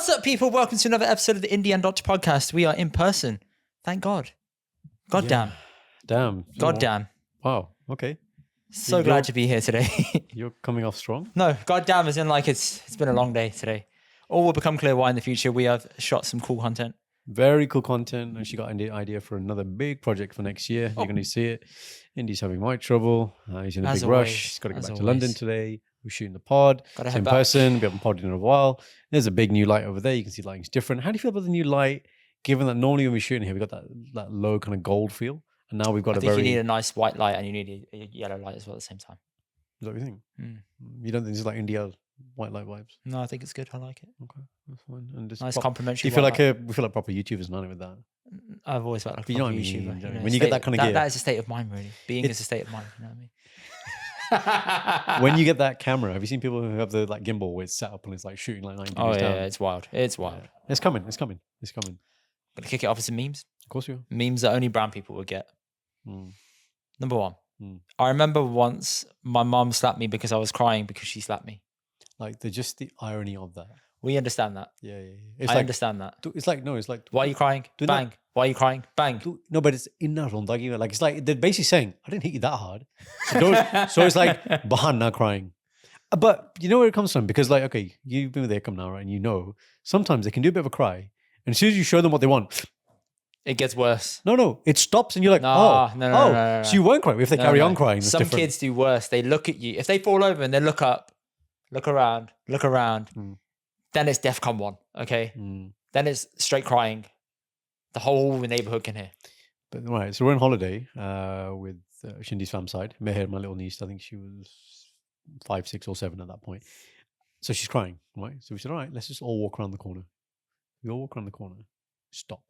What's up, people? Welcome to another episode of the Indy and Doctor podcast. We are in person. Thank God. God damn. Damn. God damn. Wow. Okay. So glad to be here today. You're coming off strong. No, God damn as in like it's been a long day today. All will become clear why in the future. We have shot some cool content. Very cool content. And she got an idea for another big project for next year. You're going to see it. Indy's having mic trouble. He's in a big rush. He's got to get back to London today. We're shooting the pod. It's in person. We haven't podded in a while. There's a big new light over there. You can see lighting's different. How do you feel about the new light? Given that normally when we're shooting here, we've got that low kind of gold feel. And now we've got you need a nice white light and you need a yellow light as well at the same time. Is that what you think? You don't think it's like India white light vibes? No, I think it's good. I like it. Okay, that's fine. And nice complimentary. Do you feel like we feel like proper YouTubers now with that? I've always felt like a proper YouTuber. You know, when you get that kind of gear, that is a state of mind, really. Being is a state of mind. You know what I mean? When you get that camera, have you seen people who have the like gimbal where it's set up and it's like shooting like 90 degrees down? Yeah, it's wild. It's wild. Yeah. It's coming. Gonna kick it off with some memes. Of course you are. Memes that only brown people would get. Number one. I remember once my mom slapped me because I was crying because she slapped me. Like just the irony of that. We understand that. Yeah. I understand that. It's like, no, it's like. Why are you crying? Bang. Why are you crying? Bang. No, but it's in that one. Like it's like they're basically saying, I didn't hit you that hard. So it's like Bahana crying. But you know where it comes from? Because like, okay, you've been with Ekam now, right? And you know, sometimes they can do a bit of a cry. And as soon as you show them what they want, it gets worse. No, it stops and you're like, no. So you won't cry if they carry on crying. Some kids do worse. They look at you. If they fall over and they look up, look around, then it's DEFCON 1, okay? Then it's straight crying. The whole neighborhood can hear. But right, so we're on holiday with Shindi's fam side. Meher, my little niece, I think she was 5, 6 or 7 at that point. So she's crying, right? So we said, all right, let's just all walk around the corner. We all walk around the corner. Stop.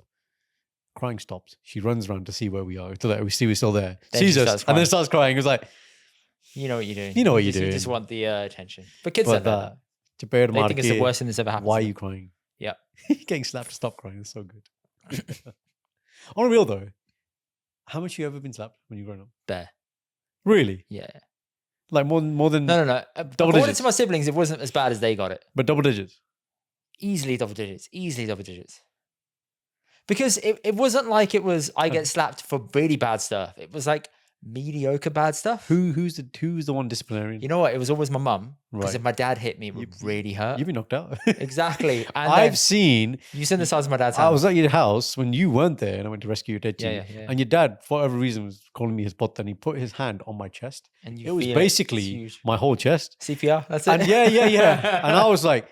Crying stops. She runs around to see where we are. We see we're still there. Then sees us and then starts crying. It was like, you know what you're doing. You know what you're doing. You just want the attention. But kids don't know that. They think it's the worst thing that's ever happened. Why are you crying? Yeah. Getting slapped to stop crying. It's so good. On a real though, how much have you ever been slapped when you were growing up? Bare. Really? Yeah. Like more than No. According to my siblings, it wasn't as bad as they got it. But double digits? Easily double digits. Because it wasn't like it was I get slapped for really bad stuff. It was like mediocre bad stuff. Who's the one disciplinarian? You know what? It was always my mum. Because Right. if my dad hit me, it would really hurt. You've been knocked out. Exactly. And I've seen. You seen the size of my dad's hand. I was at your house when you weren't there and I went to rescue your dad. Yeah. And your dad, for whatever reason, was calling me his pot and he put his hand on my chest. And it was basically my whole chest. CPR, that's it. And yeah. And I was like,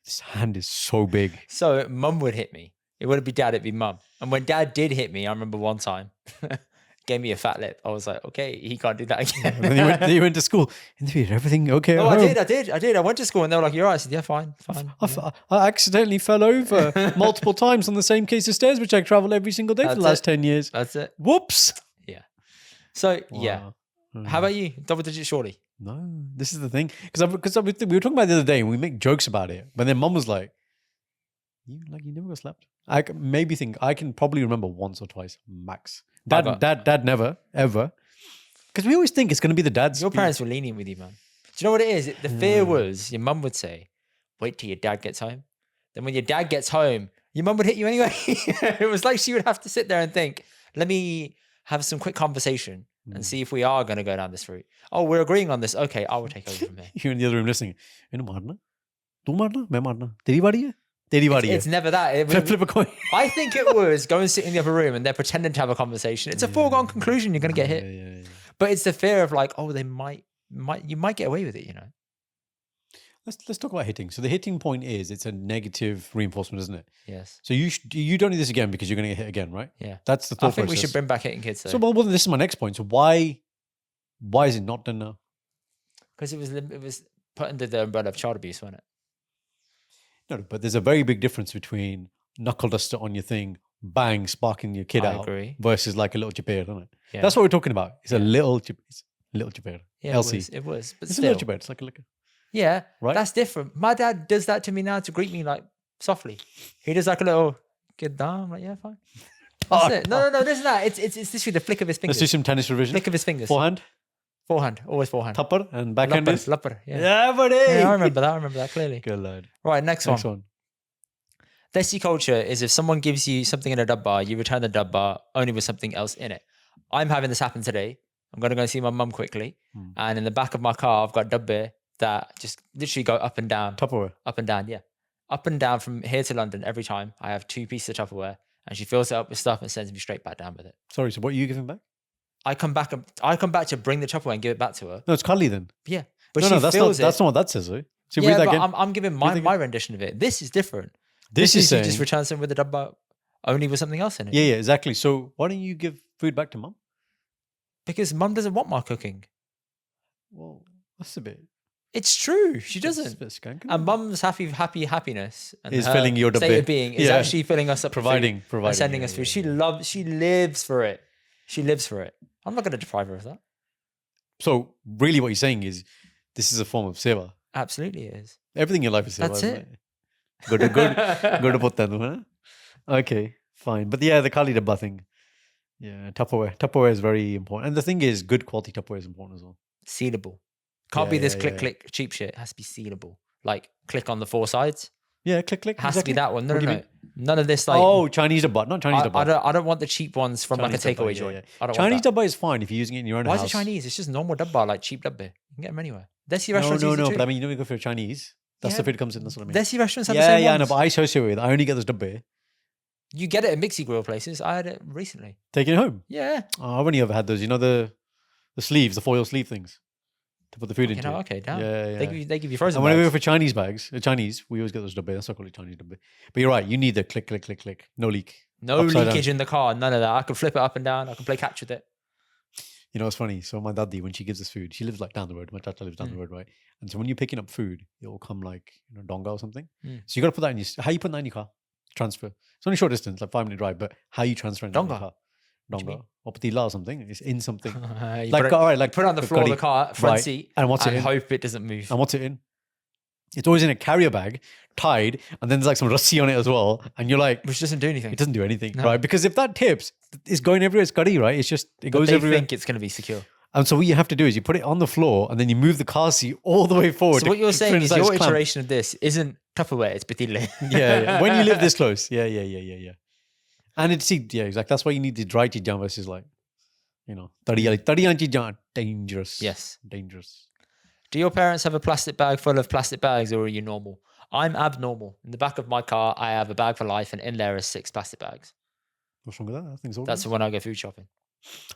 this hand is so big. So mum would hit me. It wouldn't be dad, it'd be mum. And when dad did hit me, I remember one time, gave me a fat lip. I was like, okay, he can't do that again. And then you went to school. Everything okay? Oh, I did. I went to school and they were like, you're right. I said, yeah, fine. I accidentally fell over multiple times on the same case of stairs, which I travel every single day for the last 10 years. That's it. Whoops. Yeah. So, yeah. How about you? Double digits, surely? No, this is the thing. Because we were talking about it the other day and we make jokes about it. But then mum was like, you never got slapped. I can probably remember once or twice max. Dad never, ever. Because we always think it's going to be the dad's. Your parents were lenient with you, man. Do you know what it is? The fear was your mum would say, wait till your dad gets home. Then when your dad gets home, your mum would hit you anyway. It was like she would have to sit there and think, let me have some quick conversation and see if we are going to go down this route. Oh, we're agreeing on this. Okay, I will take over from here. You're in the other room listening. You marna? Tu marna? Main marna? Teri baari hai? It's never that. Flip a coin. I think it was go and sit in the other room and they're pretending to have a conversation. It's a foregone conclusion. You're going to get hit. Yeah. But it's the fear of like, oh, you might get away with it, you know? Let's talk about hitting. So the hitting point is it's a negative reinforcement, isn't it? Yes. So you don't do this again because you're going to get hit again, right? Yeah. That's the thought process. I think we should bring back hitting kids. So well, this is my next point. So why is it not done now? Because it was put under the umbrella of child abuse, wasn't it? No, but there's a very big difference between knuckle duster on your thing, bang, sparking your kid out, versus like a little chipper, isn't it? Yeah. That's what we're talking about. It's a little chipper. Yeah, LC. It was. But it's still. A little chipper. It's like a liquor. Yeah, right. That's different. My dad does that to me now to greet me like softly. He does like a little get down. I'm like, yeah, fine. That's it. No. This is that. It's literally the flick of his fingers. Let's do some tennis revision. Flick of his fingers. Forehand. Always forehand. Tupper and backhand. Lapper, yeah. Yeah, buddy. Yeah, I remember that clearly. Good lad. Right, next one. Desi culture is if someone gives you something in a dubba, you return the dubba only with something else in it. I'm having this happen today. I'm going to go see my mum quickly. And in the back of my car, I've got dubba that just literally go up and down. Tupperware. Up and down, yeah. Up and down from here to London every time. I have 2 pieces of Tupperware and she fills it up with stuff and sends me straight back down with it. Sorry, so what are you giving back? I come back to bring the Tupperware and give it back to her. No, it's cuddly then. Yeah. But No, she that's fills not what that says, right? So yeah, read that but again. I'm giving my rendition of it. This is different. This is you saying, just return something with a dubba only with something else in it. yeah, exactly. So why don't you give food back to mum? Because mum doesn't want my cooking. Well, that's a bit. It's true. She That's doesn't. a bit skanky. And mum's happiness and Is her filling your state dubba. of being is Yeah. actually filling us up, with Providing, food and sending us food. She lives for it. She lives for it. I'm not going to deprive her of that. So really, what you're saying is, this is a form of seva. Absolutely, it is. Everything in your life is seva. That's isn't it. Good to put that, huh? Okay, fine. But yeah, the Kali Dabba thing. Yeah, Tupperware. Tupperware is very important. And the thing is, good quality Tupperware is important as well. Sealable. Can't be Yeah, this yeah, click cheap shit. It has to be sealable. Like click on the 4 sides. Yeah, click. It has exactly. to be that one. No, What do you no. None of this like Oh, Chinese Dabba, not Chinese Dabba. I don't want the cheap ones from Chinese like a dabba, takeaway yeah, joint. yeah. I don't Chinese want that. Dabba is fine if you're using it in your own Why house. is it Chinese? It's just normal dabba, like cheap dabba. You can get them anywhere. Desi No, restaurants use it too. but I mean, you know, you go for a Chinese. That's Yeah. the food it comes in. That's what I mean. Desi restaurants have the Yeah, same yeah, ones. no, but I associate with. I only get this dabba. You get it at Mixie Grill places. I had it recently. Taking it home. Yeah. Oh, I've only ever had those. You know the sleeves, the foil sleeve things to put the food You into. know, okay, damn. Yeah, yeah. They give you frozen And when we go bags. for Chinese bags, Chinese, we always get those dabba. That's why I call it Chinese dabba. But you're right. You need the click. No leak. No upside leakage in the car. None of that. I can flip it up and down. I can play catch with it. You know, it's funny. So my daddy, when she gives us food, she lives like down the road. My tata lives down the road, right? And so when you're picking up food, it will come like, you know, donga or something. So you got to put that in your, how you put that in your car? Transfer. It's only short distance, like 5-minute drive, but how you transfer in your Donga? car? What do you Donga. Or patila or something. It's in something. You Like, put it, all right, like put it on the floor of the curry. car, front Right. seat, And what's it in? hope it doesn't move. And what's it in? It's always in a carrier bag, tied, and then there's like some rassi on it as well. And you're like, Which doesn't do anything. it doesn't do anything, No. right? Because if that tips, it's going everywhere. It's curry, right? It's just, it But goes they everywhere. think it's going to be secure. And so what you have to do is you put it on the floor and then you move the car seat all the way forward. So what you're saying is inside your its clamp. iteration of this isn't Tupperware, it's Batile. Yeah. When you live this close. Yeah. And it's, yeah, exactly. That's why you need the dry chijan versus like, you know, tadiyan chijan. Dangerous. Yes. Dangerous. Do your parents have a plastic bag full of plastic bags or are you normal? I'm abnormal. In the back of my car, I have a bag for life and in there are 6 plastic bags. What's wrong with that? I think it's all That's right. when I go food shopping.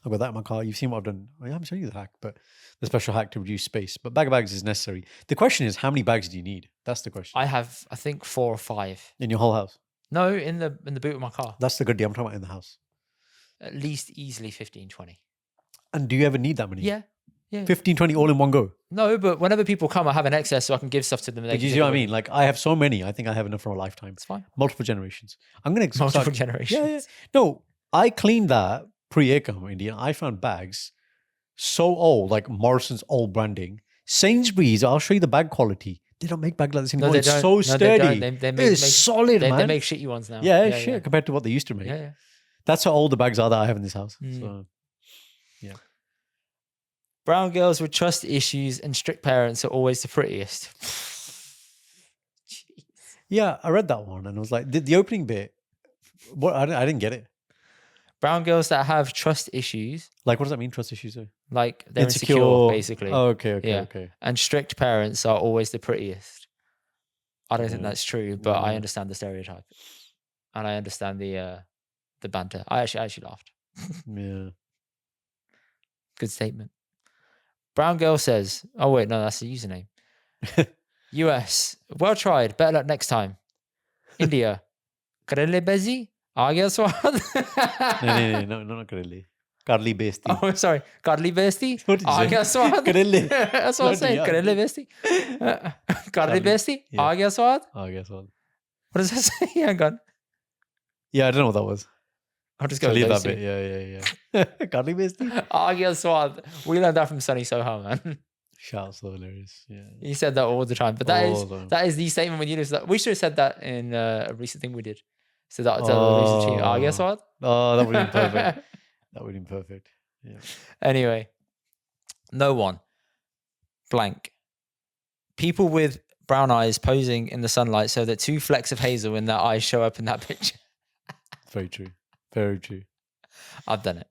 I've got that in my car. You've seen what I've done. I haven't shown you the hack, but the special hack to reduce space. But bag of bags is necessary. The question is, how many bags do you need? That's the question. I have, I think, 4 or 5. In your whole house. No, in the boot of my car. That's the good deal. I'm talking about in the house. At least easily 15, 20. And do you ever need that many? Yeah. 15, 20 all in one go. No, but whenever people come, I have an excess so I can give stuff to them. But you see what I mean? Like I have so many. I think I have enough for a lifetime. It's fine. Multiple generations. I'm going to Multiple generations. Yeah. No, I cleaned that pre-Acom Indy and I found bags so old, like Morrison's old branding. Sainsbury's, I'll show you the bag quality. They don't make bags like this anymore. No, they it's don't. so No, sturdy. they don't. They make solid, man. They make shitty ones now. yeah, shit, compared to what they used to make. Yeah. That's how old the bags are that I have in this house. Mm. So, yeah. Brown girls with trust issues and strict parents are always the prettiest. Jeez. Yeah, I read that one and I was like, the opening bit, what I didn't get it. Brown girls that have trust issues, Like, what does that mean? Trust issues? like they're insecure basically. Oh, okay. Yeah. And strict parents are always the prettiest. I don't think Yeah. that's true, but I Yeah. understand the stereotype. And I understand the banter. I actually laughed. Yeah. Good statement. Brown girl says, oh wait, no, that's the username. US, well tried. Better luck next time. India, karele bezi? Aage swad? No, not Kareli. Karli Besti. Oh, sorry. Karli besti? What did you say? Aage swad? Kareli. That's what I'm saying. Bloody Karele besti? Karli besti? Yeah. Aage swad? Oh, I guess what? What does that say? Hang on. Yeah, I don't know what that was. I'll just So go with leave those that two. bit. Yeah. Karli Besti. Aage swad. We learned that from Sunny Soho, man. Shout, so hilarious. Yeah. He said that all the time. But All the time. that is the statement when you listen. We should have said that in a recent thing we did. So that's a recent tune. Oh. Aage swad? Oh, that would have been perfect. That would have been perfect. Yeah. Anyway, no one. Blank. People with brown eyes posing in the sunlight so that 2 flecks of hazel in their eyes show up in that picture. Very true. Very true. I've done it.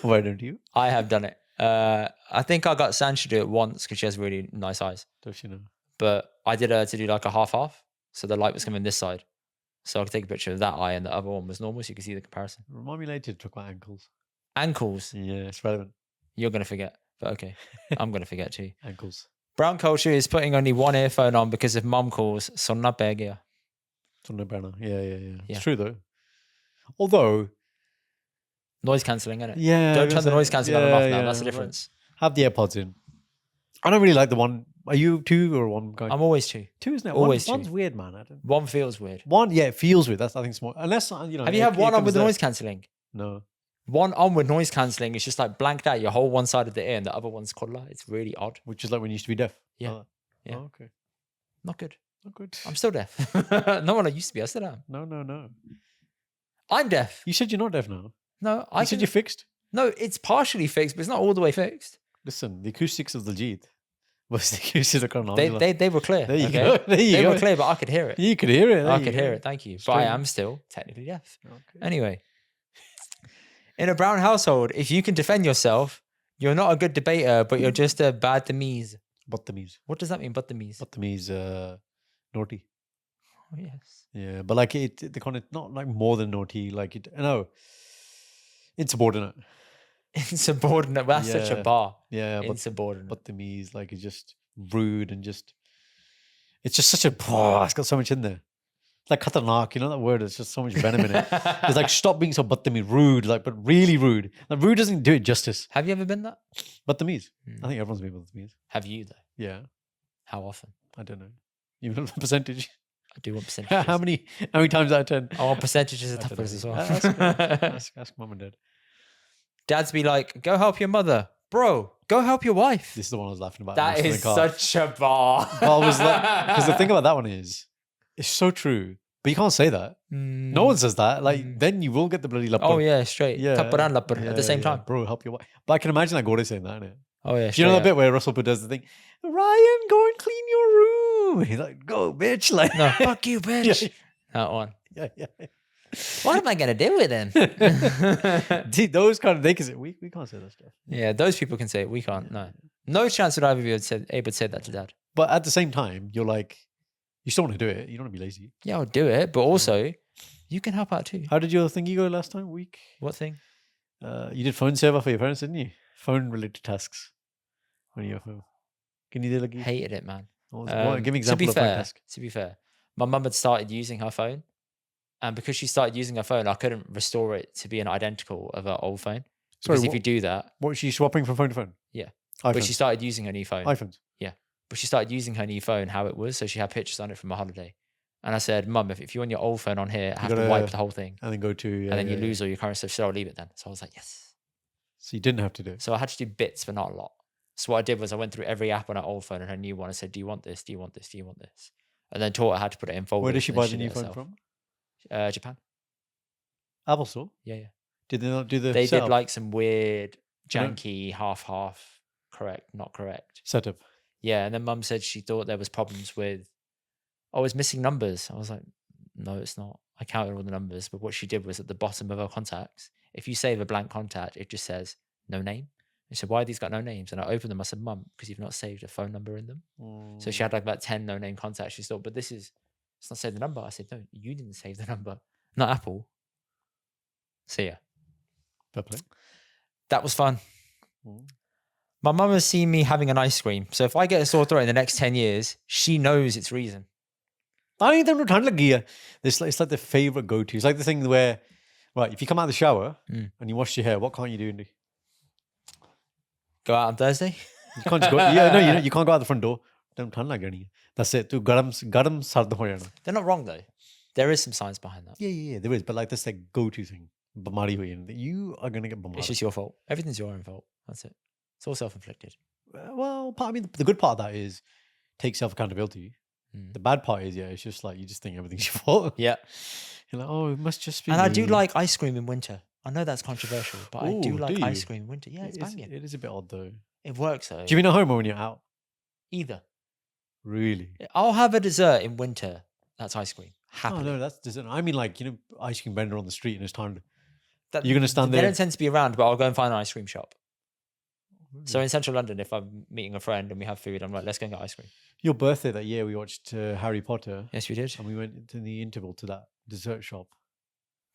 Why don't you? I have done it. I think I got Sanj to do it once because she has really nice eyes. Does she know? But I did her to do like a half. So the light was coming this side. So I could take a picture of that eye and the other one was normal so you can see the comparison. Remind me later to talk about ankles. Ankles. Yeah, it's relevant. You're going to forget. But okay. I'm going to forget too. Ankles. Brown culture is putting only one earphone on because if mum calls, sonna begia. Yeah. It's true though. Although Noise cancelling, isn't it? yeah, Don't turn the noise cancelling on and off now. That's the difference. Have the AirPods in. I don't really like the one. Are you 2 or 1 guy? I'm always 2. 2, isn't it? Always 2. One's weird, man. I don't. 1 feels weird. 1, yeah, it feels weird. That's I think it's more. Unless you know. Have you had one on with the noise cancelling? No. One on with noise cancelling is just like blanked out your whole one side of the ear and the other one's colour. It's really odd. Which is like when you used to be deaf. Yeah. Yeah. Oh, okay. Not good. Not good. I'm still deaf. Not what I used to be. I still am. No. I'm deaf. You said you're not deaf now. No, You said you're fixed. No, it's partially fixed, but it's not all the way fixed. Listen, the acoustics of the Jeet was the acoustics of the They were clear. There you okay? go. There you They go. were clear, but I could hear it. You could hear it. I could hear it. Thank you. But I Strange. am still technically deaf. Okay. Anyway, in a brown household, if you can defend yourself, you're not a good debater, but you're just a Bathameez. Bathameez. What does that mean, Bathameez? Bathameez, naughty. Oh, yes. Yeah, but like the content, not like more than naughty. Like it, no, insubordinate. Insubordinate. Well, that's such a Yeah. bar. Yeah, but Insubordinate. Bathameez, like it's just rude and just. It's just such a. Oh, it's got so much in there. It's like khatarnak, you know that word? It's just so much venom in it. It's like stop being so Bathameez, rude, like but really rude. Like rude doesn't do it justice. Have you ever been that? Bathameez. Hmm. I think everyone's been Bathameez. Have you, though? Yeah, How often? I don't know. You know the percentage? I do want percentages. How many times out of 10? I want percentages of I don't toughness as know. well. Ask mum and dad. Dads be like, go help your mother. Bro, go help your wife. This is the one I was laughing about. That most in the is car. such a bar. Well, I was like, because the thing about that one is, it's so true, but you can't say that. No one says that. Like, then you will get the bloody lapper. Oh, yeah, straight. Yeah. Tappar and lapper at the same time. Bro, help your wife. But I can imagine like Gore saying that, innit? Oh, yeah, Do you know that straight bit where Russell Put does the thing? Ryan, go and clean your room. He's like, go, bitch. Like, No, fuck you, bitch. Yeah. That one. yeah. What am I going to do with him? Dude, those kind of things, we can't say that stuff. Yeah, those people can say it. We can't. No. No chance would either of you able to say that to dad. But at the same time, you're like, you still want to do it. You don't want to be lazy. Yeah, I'll do it. But also, you can help out too. How did your thingy go last time? Week? What thing? You did phone server for your parents, didn't you? Phone related tasks when you're home. Can you do like? Hated it, man. Give me an example of phone task. To be fair, my mum had started using her phone. And because she started using her phone, I couldn't restore it to be an identical of her old phone. Because if you do that... What was she swapping from phone to phone? Yeah. iPhones. But she started using her new phone. iPhones. Yeah. But she started using her new phone, how it was. So she had pictures on it from a holiday. And I said, Mum, if you want your old phone on here, I have to wipe the whole thing. And then go to... and then you lose all your current stuff. So I'll leave it then. So I was like, yes. So you didn't have to do it. So I had to do bits, but not a lot. So what I did was I went through every app on her old phone and her new one. I said, do you want this? Do you want this? Do you want this? And then taught her how to put it in folders. Where did she and buy then the new did it phone herself. from? Japan. Apple Store? Yeah. Did they not do the They setup? did like some weird, You know- janky, half, correct, not correct. setup? Yeah, and then mum said she thought there was problems with, it's missing numbers. I was like, no, it's not. I counted all the numbers, but what she did was at the bottom of her contacts, if you save a blank contact, it just says no name. And she said, why have these got no names? And I opened them. I said, Mum, because you've not saved a phone number in them. So she had like about 10 no name contacts. She thought, but it's not saved the number. I said, no, you didn't save the number, not Apple. So yeah. Fair play. That was fun. Mm. My mum has seen me having an ice cream. So if I get a sore throat in the next 10 years, she knows its reason. I don't know. ठंड लगी है. It's like the favorite go-to. It's like the thing where, right, if you come out of the shower and you wash your hair, what can't you do, Indy? Go out on Thursday? You can't just go. Yeah, no, you can't go out the front door. Don't ठंड लग रही है. That's it. तू गरम सर्द हो जाना. They're not wrong though. There is some science behind that. Yeah, there is. But like that's like go-to thing. बीमारी हुई है. You are gonna get It's बीमार. just your fault. Everything's your own fault. That's it. It's all self-inflicted. Well, I mean, the good part of that is take self-accountability. The bad part is, it's just like you just think everything's your fault. Yeah. You're like, oh, it must just be. And I do me. like ice cream in winter. I know that's controversial, but I do Ooh, like do ice you? cream in winter. Yeah, it's banging. It is a bit odd though. It works though. Do you mean at home or when you're out? Either. Really? I'll have a dessert in winter. That's ice cream. Oh Happily. no, that's dessert. I mean, like, you know, ice cream vendor on the street and it's time to. That- You're gonna stand They there. don't tend to be around, but I'll go and find an ice cream shop. So in central London, if I'm meeting a friend and we have food, I'm like, let's go and get ice cream. Your birthday that year, we watched Harry Potter. Yes, we did. And we went into the interval to that dessert shop.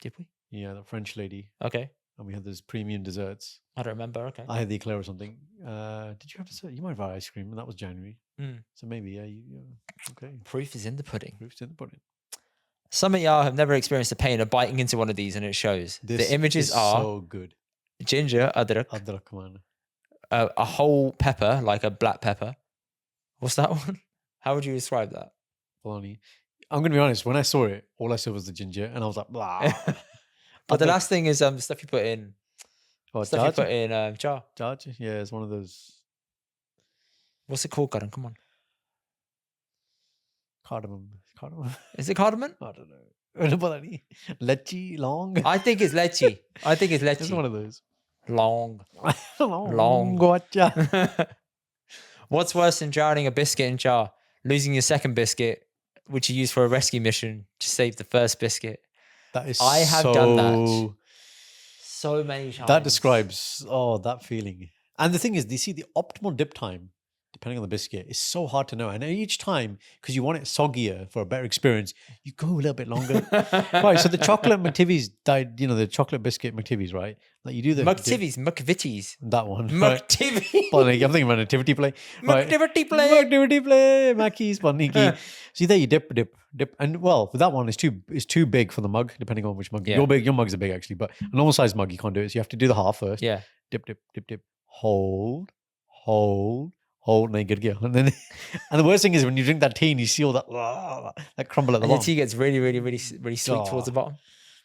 Did we? Yeah, that French lady. Okay. And we had those premium desserts. I don't remember. Okay. I had the eclair or something. Did you have dessert? You might have had ice cream, and that was January. Mm. So maybe, yeah, okay. Proof is in the pudding. Proof's in the pudding. Some of y'all have never experienced the pain of biting into one of these and it shows. This the images is are so good. ginger, adrak, Adrak, man. a whole pepper, like a black pepper. What's that one? How would you describe that? Bologna. I'm going to be honest. When I saw it, all I saw was the ginger, and I was like, blah. But the last thing is stuff you put in. Oh, Stuff you put in jar. Charge? Yeah, it's one of those. What's it called, Karan? Come on. Cardamom. Is it cardamom? I don't know. Bologna. Leche, long. I think it's leche. It's one of those. Long. Long. Gotcha. What's worse than drowning a biscuit in jar? Losing your second biscuit, which you use for a rescue mission to save the first biscuit. That is I have done that so many times. That describes, that feeling. And the thing is, you see, the optimal dip time, depending on the biscuit, is so hard to know. And each time, because you want it soggier for a better experience, you go a little bit longer. Right, so the chocolate McTivies died, the chocolate biscuit McTivies, right? Like you do the... McVitie's. That one. McTivie. Right? I'm thinking about nativity play. Right. Nativity play. Nativity play. Mackey's, Boniki. See there, you dip. And well, with that one, it's too big for the mug, depending on which mug. Yeah. Your mugs are big, actually, but a normal size mug, you can't do it. So you have to do the half first. Yeah. Dip. Hold. And then get and then, and the worst thing is when you drink that tea and you see all that crumble at the And the bottom. tea gets really, really, really, really sweet towards the bottom.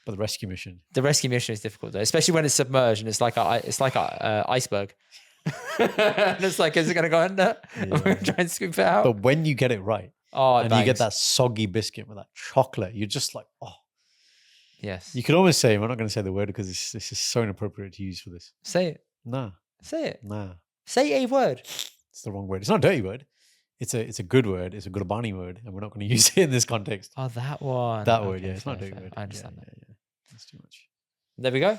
But the rescue mission. The rescue mission is difficult though, especially when it's submerged and it's like a iceberg. And it's like, is it going to go under? I'm going to try and scoop it out. But when you get it right, and you get that soggy biscuit with that chocolate, you're just like, oh. Yes. You could almost say, we're not going to say the word because this is so inappropriate to use for this. Say it. Nah. Say it. Nah. Say a word. It's the wrong word. It's not a dirty word. It's a good word. It's a Gurbani word, and we're not going to use it in this context. Oh, that one. That word, yeah. It's not a dirty word. I understand that. Yeah. That's too much. There we go.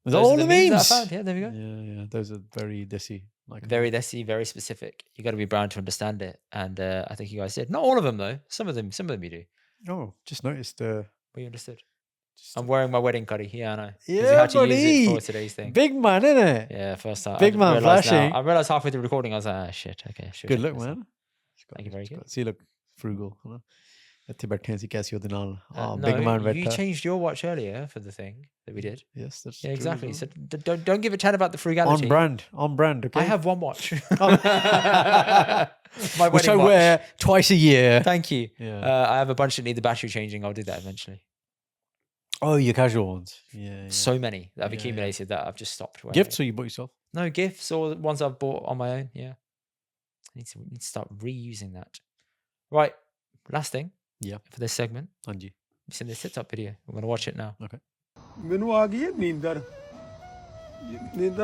Is that all the memes memes? that I found? Yeah, there we go. Yeah. Those are very Desi. Very Desi, very specific. You got to be brown to understand it, and I think you guys did. Not all of them though. Some of them you do. Oh, just noticed. We understood. I'm wearing my wedding curry. Yeah, I know. 'Cause Yeah, we had to buddy. use it for today's thing. Big man, innit? Yeah, first time. Big man flashing. I realized halfway through recording, I was like, shit. Okay, sure. Good look, man. Thank you, very good. See, look, frugal. ਇੱਥੇ ਬੈਠੇ ਸੀ ਕੈਸੀ ਉਹਦੇ ਨਾਲ No, big man you changed your watch earlier for the thing that we did. Yes, that's Yeah, true, exactly. huh? So don't give a chat about the frugality. On brand. Okay, I have one watch. Oh. My which I wedding watch. wear twice a year. Thank you. Yeah. I have a bunch that need the battery changing. I'll do that eventually. Oh, your casual ones. Yeah. So many that I've Yeah, accumulated that I've just stopped wearing. Gifts or you bought yourself? No gifts or ones I've bought on my own. Yeah. I need to start reusing that. Right. Last thing. Yeah. For this segment. Anji. You've seen the sit-up video. We're going to watch it now. Okay. ਮੈਨੂੰ ਆ ਗਈ ਹੈ ਨੀਂਦਰ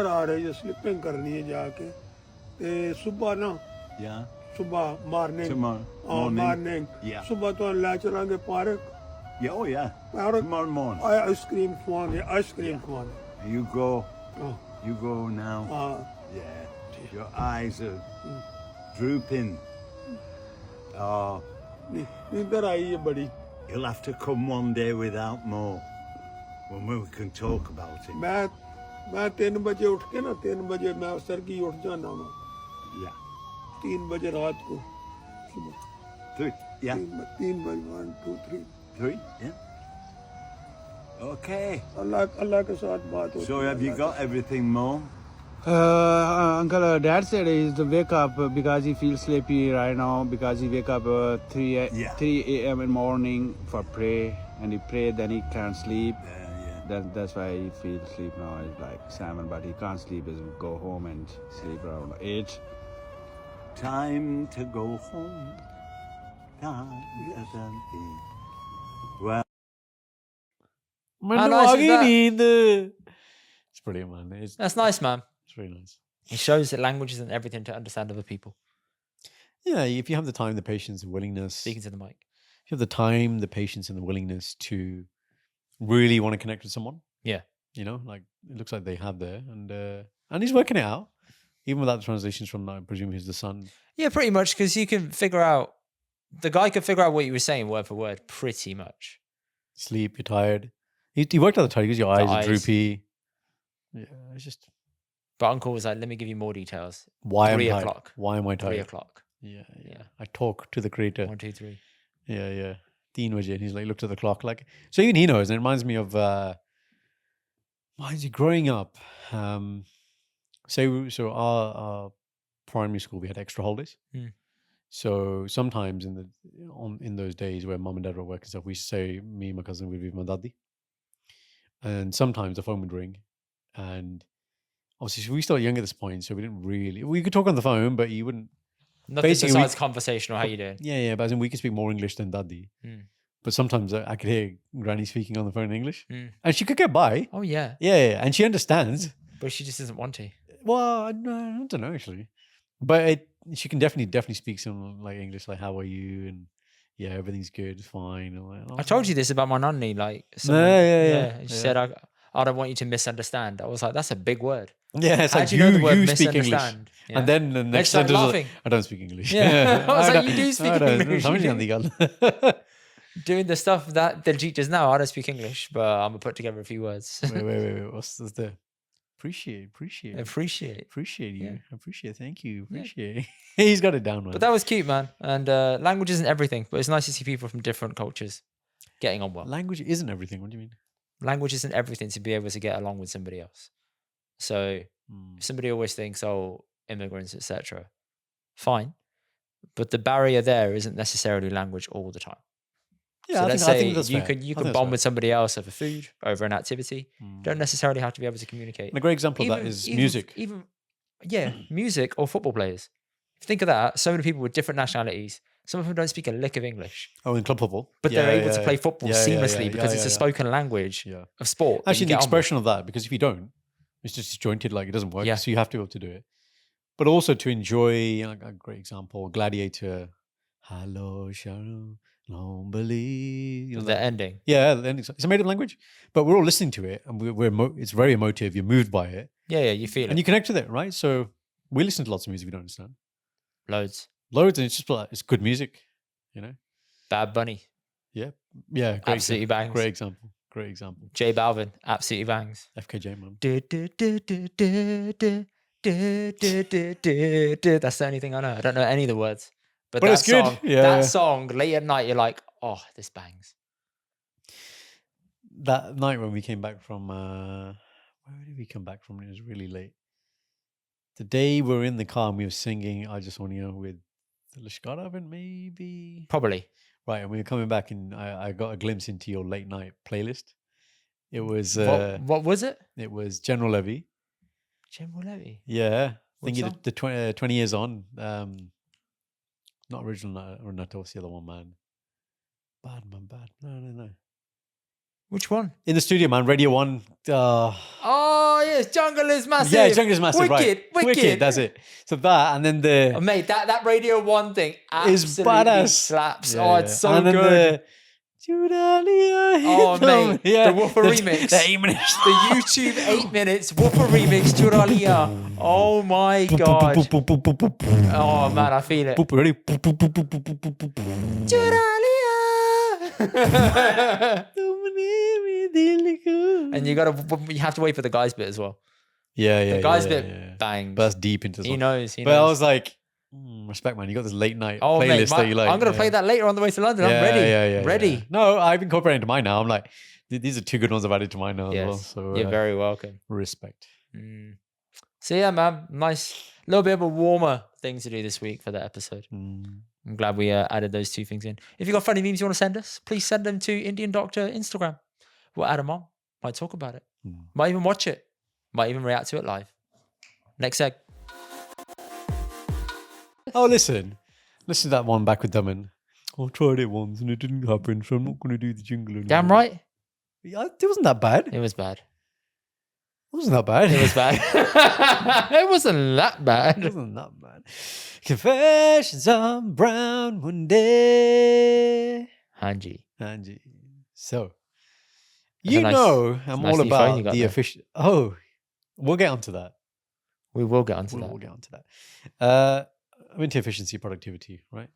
ਆ ਰਹੀ ਹੈ slipping ਕਰਨੀ ਹੈ ਜਾ ਕੇ ਤੇ ਸਵੇਰ ਨਾ ਸਵੇਰ ਮਾਰਨਿੰਗ ਮਾਰਨਿੰਗ ਸਵੇਰ ਤੋਂ ਲੈ ਚਲਾਂਗੇ ਪਾਰਕ Tomorrow morning. ਆਈਸਕ੍ਰੀਮ ਖਵਾਉਂਦੇ You go now. Yeah. Your eyes are drooping. Oh, ਨੀਂਦਰ ਆਈ ਹੈ ਬੜੀ you'll have to come one day without more, when we can talk about it. ਮੈਂ 3 ਵਜੇ ਉੱਠ ਕੇ ਨਾ 3 ਵਜੇ ਮੈਂ ਸਰਗੀ ਉੱਠ ਜਾਣਾ ਵਾ Yeah. 3 बजे रात को 3. Yeah. 3 बजे 1 2 3 3. Yeah. Okay. अल्लाह के साथ बात होती So have you got everything, Mo? Uncle, Dad said he's to wake up because he feels sleepy right now because he wake up 3 a.m. in morning for pray and he pray then he can't sleep. That's why he feels sleep now. It's like 7, but he can't sleep. He go home and sleep around 8. Time to go home. Well, How nice is that? It's brilliant, man. That's nice, man. It's really nice. It shows that language isn't everything to understand other people. Yeah, if you have the time, the patience, the willingness. Speaking to the mic. If you have the time, the patience, and the willingness to really want to connect with someone. Yeah. You know, like it looks like they have there, and he's working it out, even without the translations from, I presume, he's the son. Yeah, pretty much, because you can figure out, the guy could figure out what you were saying word for word, pretty much. Sleep, you're tired. He worked out the tired because your eyes are droopy. Yeah, it's just. But Uncle was like, let me give you more details. Why 3 am I o'clock. Why am I tired? 3 o'clock. Yeah. Yeah. I talk to the creator. 1, 2, 3. Yeah. 3 baje. And he's like, looked at the clock. Like, so even he knows. And it reminds me of, growing up. So our primary school, we had extra holidays. Mm. So sometimes in those days where mum and dad were working stuff, we say me and my cousin would be with my daddy. And sometimes the phone would ring. And obviously we still young at this point, so we could talk on the phone, but you wouldn't. Nothing Basically, besides conversation or how you doing. Yeah, but as in we could speak more English than daddy. Mm. But sometimes I could hear Granny speaking on the phone in English. Mm. And she could get by. Oh, yeah. Yeah, and she understands. But she just doesn't want to. Well, I don't know actually. But she can definitely speak some like English, like how are you, and yeah, everything's good, fine. I'm like, I told you this about my nanny. Like, yeah. She said, I don't want you to misunderstand. I was like, that's a big word. Yeah, it's How like do you know the word you speak English. misunderstand? Yeah. And then the next started sentence was laughing. like, I don't speak English. Yeah. I was like, don't- you do speak I don't- English, समझ you नहीं आती गल. Doing the stuff that the teachers now, I don't speak English, but I'm going to put together a few words. Wait. What's the appreciate Appreciate. you. Yeah. Appreciate. Thank you. Yeah. Appreciate. He's got it down, man. But that was cute, man. And language isn't everything, but it's nice to see people from different cultures getting on well. Language isn't everything. What do you mean? Language isn't everything to be able to get along with somebody else. So if somebody always thinks, oh, immigrants, etc. Fine. But the barrier there isn't necessarily language all the time. Yeah, So I let's think say that's you fair. can I think bond that's with somebody else over food, over an activity. Don't necessarily have to be able to communicate. And a great example of that is music. Music or football players. Think of that. So many people with different nationalities. Some of them don't speak a lick of English, Oh, in club football. but they're able to play football seamlessly yeah, because it's a spoken language Yeah. of sport. that you Actually, the get on with. expression of that, because if you don't, it's just disjointed, like it doesn't work. Yeah. So you have to be able to do it. But also to enjoy, like a great example, Gladiator. Hello, Sharon, don't believe. You know, The ending. yeah, it's a made up language, but we're all listening to it, and it's very emotive. You're moved by it, Yeah, you feel and it. you connect with it, right? So we listen to lots of music we don't understand, Loads. loads, and it's just like it's good music, you know. Bad Bunny. Yeah, Absolutely bangs. Great example. J Balvin. Absolutely bangs. FKJ, man. That's the only thing I know. I don't know any of the words. But But that it's good. song, Yeah. that song, late at night, you're like, oh, this bangs. That night when we came back from, where did we come back from? It was really late. The day we were in the car and we were singing "I Just Want You" with Lashkaravan, maybe. Probably. Right, and we were coming back, and I got a glimpse into your late night playlist. It was What was it? it was General Levy. General Levy. Yeah, What thinking song? the 20 years on. Not original or not what's the other one, man. Bad. No. Which one? In the studio, man. Radio 1. Oh, yes. Jungle is massive. Yeah, Jungle is massive, Wicked, right? Wicked. That's it. So that, and then the Oh, mate, that Radio 1 thing is absolutely badass. slaps. Yeah, Oh, it's so and then good. Oh, mate, the Woofer remix. The 8 minutes. The YouTube 8 minutes Woofer remix Churalia. Oh my god. Oh man, I feel it. Ready? Churalia. And you have to wait for the guys bit as well. Yeah. The guys yeah, bit yeah. bangs. But that's deep into He something. knows. But I was like, respect, man. You got this late night Oh playlist mate, that you like. I'm gonna play that later on the way to London. I'm ready. Yeah. Ready. No, I've incorporated into mine now. I'm like, these are 2 good ones I've added to mine now as well. Yes. So You're very welcome. respect. So yeah, man, nice little bit of a warmer thing to do this week for the episode. I'm glad we added those 2 things in. If you've got funny memes you want to send us, please send them to Indian Doctor Instagram. We'll add them on. Might talk about it. Might even watch it. Might even react to it live. Next seg. Oh, listen to that one back with Daman. I tried it once and it didn't happen, so I'm not going to do the jingle anymore. Damn right. Yeah, it wasn't that bad. It was bad. wasn't that bad. It was bad. It wasn't that bad. It wasn't that bad. Confessions on Brown one day. Hanji. Angie. So, That's you a nice- know, a I'm nice all new phone you about got the there. official. Oh, we'll get onto that. We will get onto We'll that. get onto that. I'm into efficiency, productivity, right?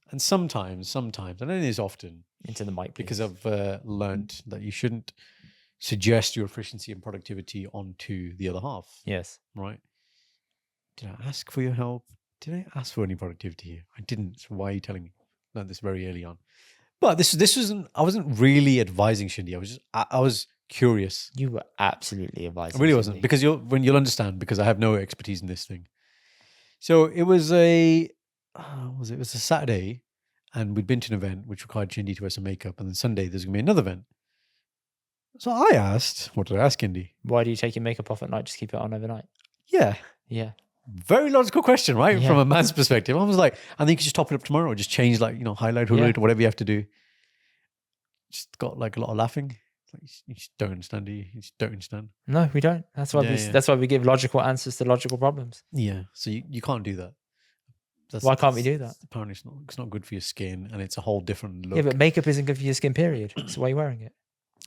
And sometimes, I don't think it's often, Into the mic, because please. I've learned that you shouldn't suggest your efficiency and productivity onto the other half, Yes. right? Did I ask for your help? Did I ask for any productivity here? I didn't. So why are you telling me? Learned this very early on. But this wasn't. I wasn't really advising Shindy. I was curious. You were absolutely advising. I really wasn't, Cindy. because you'll understand, because I have no expertise in this thing. So it was it was a Saturday, and we'd been to an event which required Shindy to wear some makeup, and then Sunday there's gonna be another event. So I asked, what did I ask Indy? Why do you take your makeup off at night? Just keep it on overnight. Yeah, Yeah. very logical question, right? Yeah. From a man's perspective. I was like, I think you just top it up tomorrow, or just change, like, highlight, hood, or whatever you have to do. Just got like a lot of laughing. Like, you just don't understand, do you? You just don't understand. No, we don't. That's why Yeah. that's why we give logical answers to logical problems. Yeah, so you can't do that. Why can't we do that? Apparently, it's not good for your skin, and it's a whole different look. Yeah, but makeup isn't good for your skin, period. So why are you wearing it?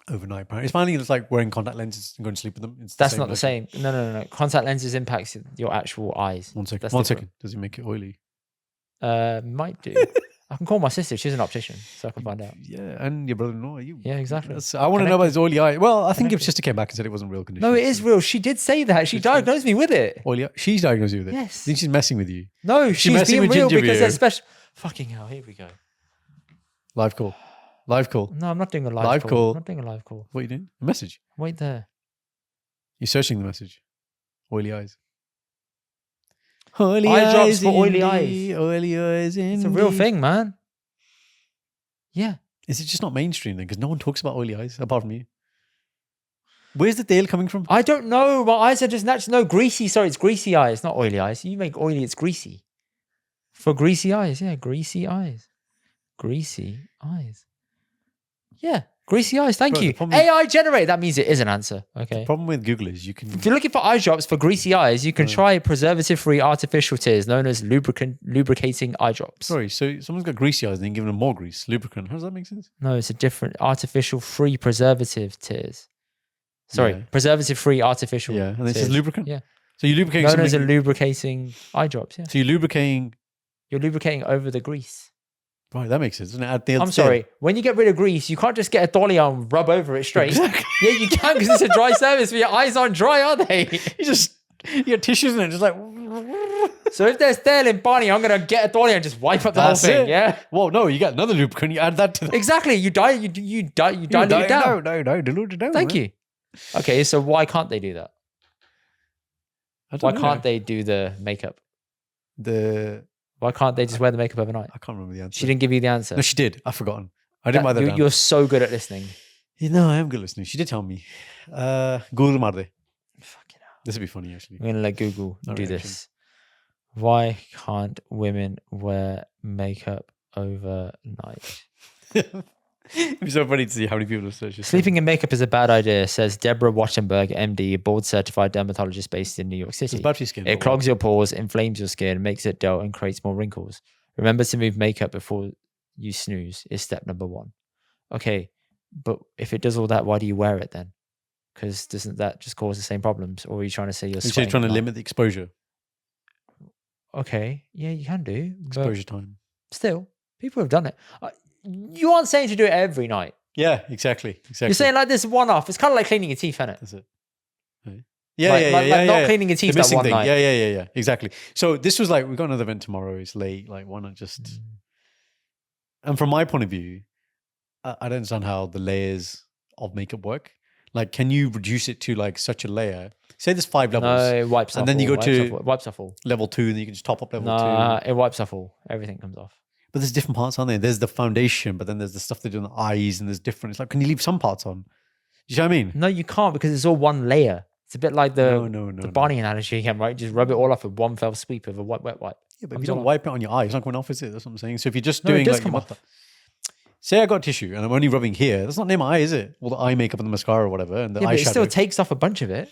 Overnight, apparently. It's finally just like wearing contact lenses and going to sleep with them. It's That's not the look. same. No. Contact lenses impacts your actual eyes. One second. That's One different. second. Does it make it oily? Might do. I can call my sister. She's an optician, so I can find out. Yeah, and your brother-in-law. You. Yeah, exactly. I want to know about his oily eye. Well, I think if Sister came back and said it wasn't real condition. No, it is real. She did say that. She diagnosed me with it. Oily eye. She's diagnosed you with it. Yes. I think she's messing with you. No, She she's messing being with real ginger because beer. there's special. Fucking hell! Here we go. Live call. Live call. No, I'm not doing a live, Live call. call. I'm not doing a live call. What are you doing? A message. Wait there. You're searching the message. Oily eyes. Oily Eye drops eyes for oily Indy, eyes. Oily eyes. It's a real Indy. thing, man. Yeah. Is it just not mainstream then? Because no one talks about oily eyes apart from you. Where's the Dale coming from? I don't know. My eyes are just natural. No, greasy. Sorry, it's greasy eyes, not oily eyes. You make oily, it's greasy. For greasy eyes, yeah, greasy eyes. Greasy eyes. Yeah, greasy eyes. Thank Bro, the you. problem is- AI generated. That means it is an answer. The Okay. problem with Google is you can. If you're looking for eye drops for greasy eyes, you can try preservative-free artificial tears known as lubricating eye drops. Sorry, so someone's got greasy eyes and then giving them more grease, lubricant. How does that make sense? No, it's a different artificial-free preservative tears. Sorry, Yeah. preservative-free artificial. Yeah, and then it says tears. lubricant. Yeah. So you're lubricating Known as a something. lubricating eye drops. Yeah. So you're lubricating. You're lubricating over the grease. Right, that makes sense. Doesn't it? At the I'm sorry. When you get rid of grease, you can't just get a dolly and rub over it straight. Yeah, you can because it's a dry surface, but your eyes aren't dry, are they? You get tissues in it, just like. So if there's Dale in Barney, I'm gonna get a dolly and just wipe up the That's whole thing. it. Yeah, Well, no, you get another lubricant. You add that to the. exactly. You dilute it down. No, dilute it down. Thank man. you. Okay, so why can't they do that? I don't Why know. can't they do the makeup? Why can't they just wear the makeup overnight? I can't remember the answer. She didn't give you the answer. No, she did. I've forgotten. I didn't write that down. You're so good at listening. You know, I am good listening. She did tell me. Google Marde. Fucking hell. This would be funny, actually. I'm gonna let Google No do reaction. this. Why can't women wear makeup overnight? It'd be so funny to see how many people have searched this. Sleeping in makeup is a bad idea, says Deborah Wattenberg, MD, board certified dermatologist based in New York City. It's bad for your skin. It clogs your pores, inflames your skin, makes it dull, and creates more wrinkles. Remember to move makeup before you snooze is step number 1. Okay, but if it does all that, why do you wear it then? Because doesn't that just cause the same problems? Or are you trying to say you're You're sweating trying to at night? limit the exposure. Okay, yeah, you can do. But Exposure time. still, people have done it. You aren't saying to do it every night. Yeah, exactly. You're saying like this one-off. It's kind of like cleaning your teeth, isn't it? That's it. Right. Like not cleaning your teeth The that missing one thing. night. Yeah. Exactly. So this was like, we've got another event tomorrow. It's late. Like, why not just... And from my point of view, I don't understand how the layers of makeup work. Like, can you reduce it to like such a layer? Say there's 5 levels. No, it wipes And off then you all, go to- wipes off all. Level 2, and then you can just top up level Nah, 2. it wipes off all. Everything comes off. But there's different parts on there. There's the foundation, but then there's the stuff they do on the eyes, and there's different. It's like, can you leave some parts on? You know what I mean? No, you can't because it's all one layer. It's a bit like the No. Barney analogy again, right? Just rub it all off with one fell sweep of a wet wipe. Yeah, but if Comes you don't all off. wipe it on your eye, it's not going off, is it? That's what I'm saying. So if you're just No, it doing does like, come off. say I got tissue and I'm only rubbing here, that's not near my eye, is it? All the eye makeup and the mascara or whatever, and the Yeah, but it eyeshadow. still takes off a bunch of it.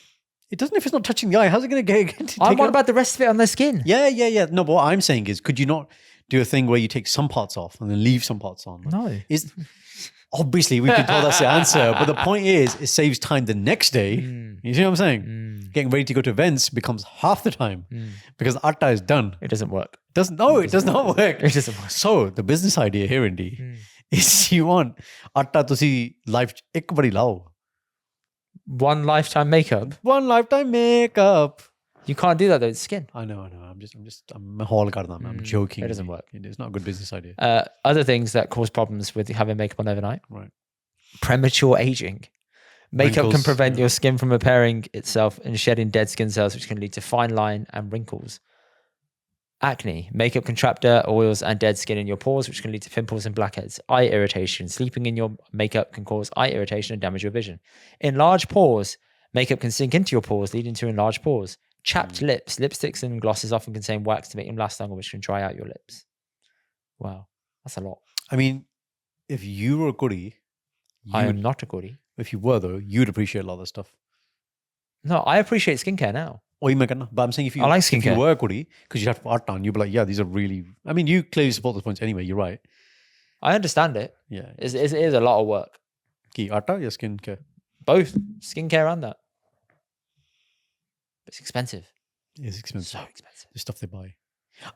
It doesn't if it's not touching the eye. How's it going to get? I'm on about the rest of it on their skin. Yeah. No, but what I'm saying is, could you not do a thing where you take some parts off and then leave some parts on? No. Obviously, we've been told that's the answer, but the point is, it saves time the next day. You see what I'm saying? Getting ready to go to events becomes half the time because the atta is done. It doesn't work. It does not work. It doesn't work. So the business idea here, Indy, is you want atta to see life ek bari lao. One lifetime makeup. One lifetime makeup. You can't do that though. It's skin. I know. I'm a whole garden. I'm joking. It doesn't work. It's not a good business idea. Other things that cause problems with having makeup on overnight. Right. Premature aging. Makeup Wrinkles, can prevent your skin from repairing itself and shedding dead skin cells, which can lead to fine line and wrinkles. Acne. Makeup can trap dirt, oils, and dead skin in your pores, which can lead to pimples and blackheads. Eye irritation. Sleeping in your makeup can cause eye irritation and damage your vision. Enlarged pores. Makeup can sink into your pores, leading to enlarged pores. Chapped lips. Lipsticks and glosses often contain wax to make them last longer, which can dry out your lips. Wow. That's a lot. I mean, if you were a goodie, I am not a goodie. If you were though, you'd appreciate a lot of this stuff. No, I appreciate skincare now. But I'm saying if you I like if you skincare. were a goodie, because you have to put art down, you'd be like, yeah, these are really. I mean, you clearly support those points anyway. You're right. I understand it. Yeah. It is a lot of work. Ki arta or skincare? Both skincare and that. It's expensive. It's expensive. So expensive. The stuff they buy.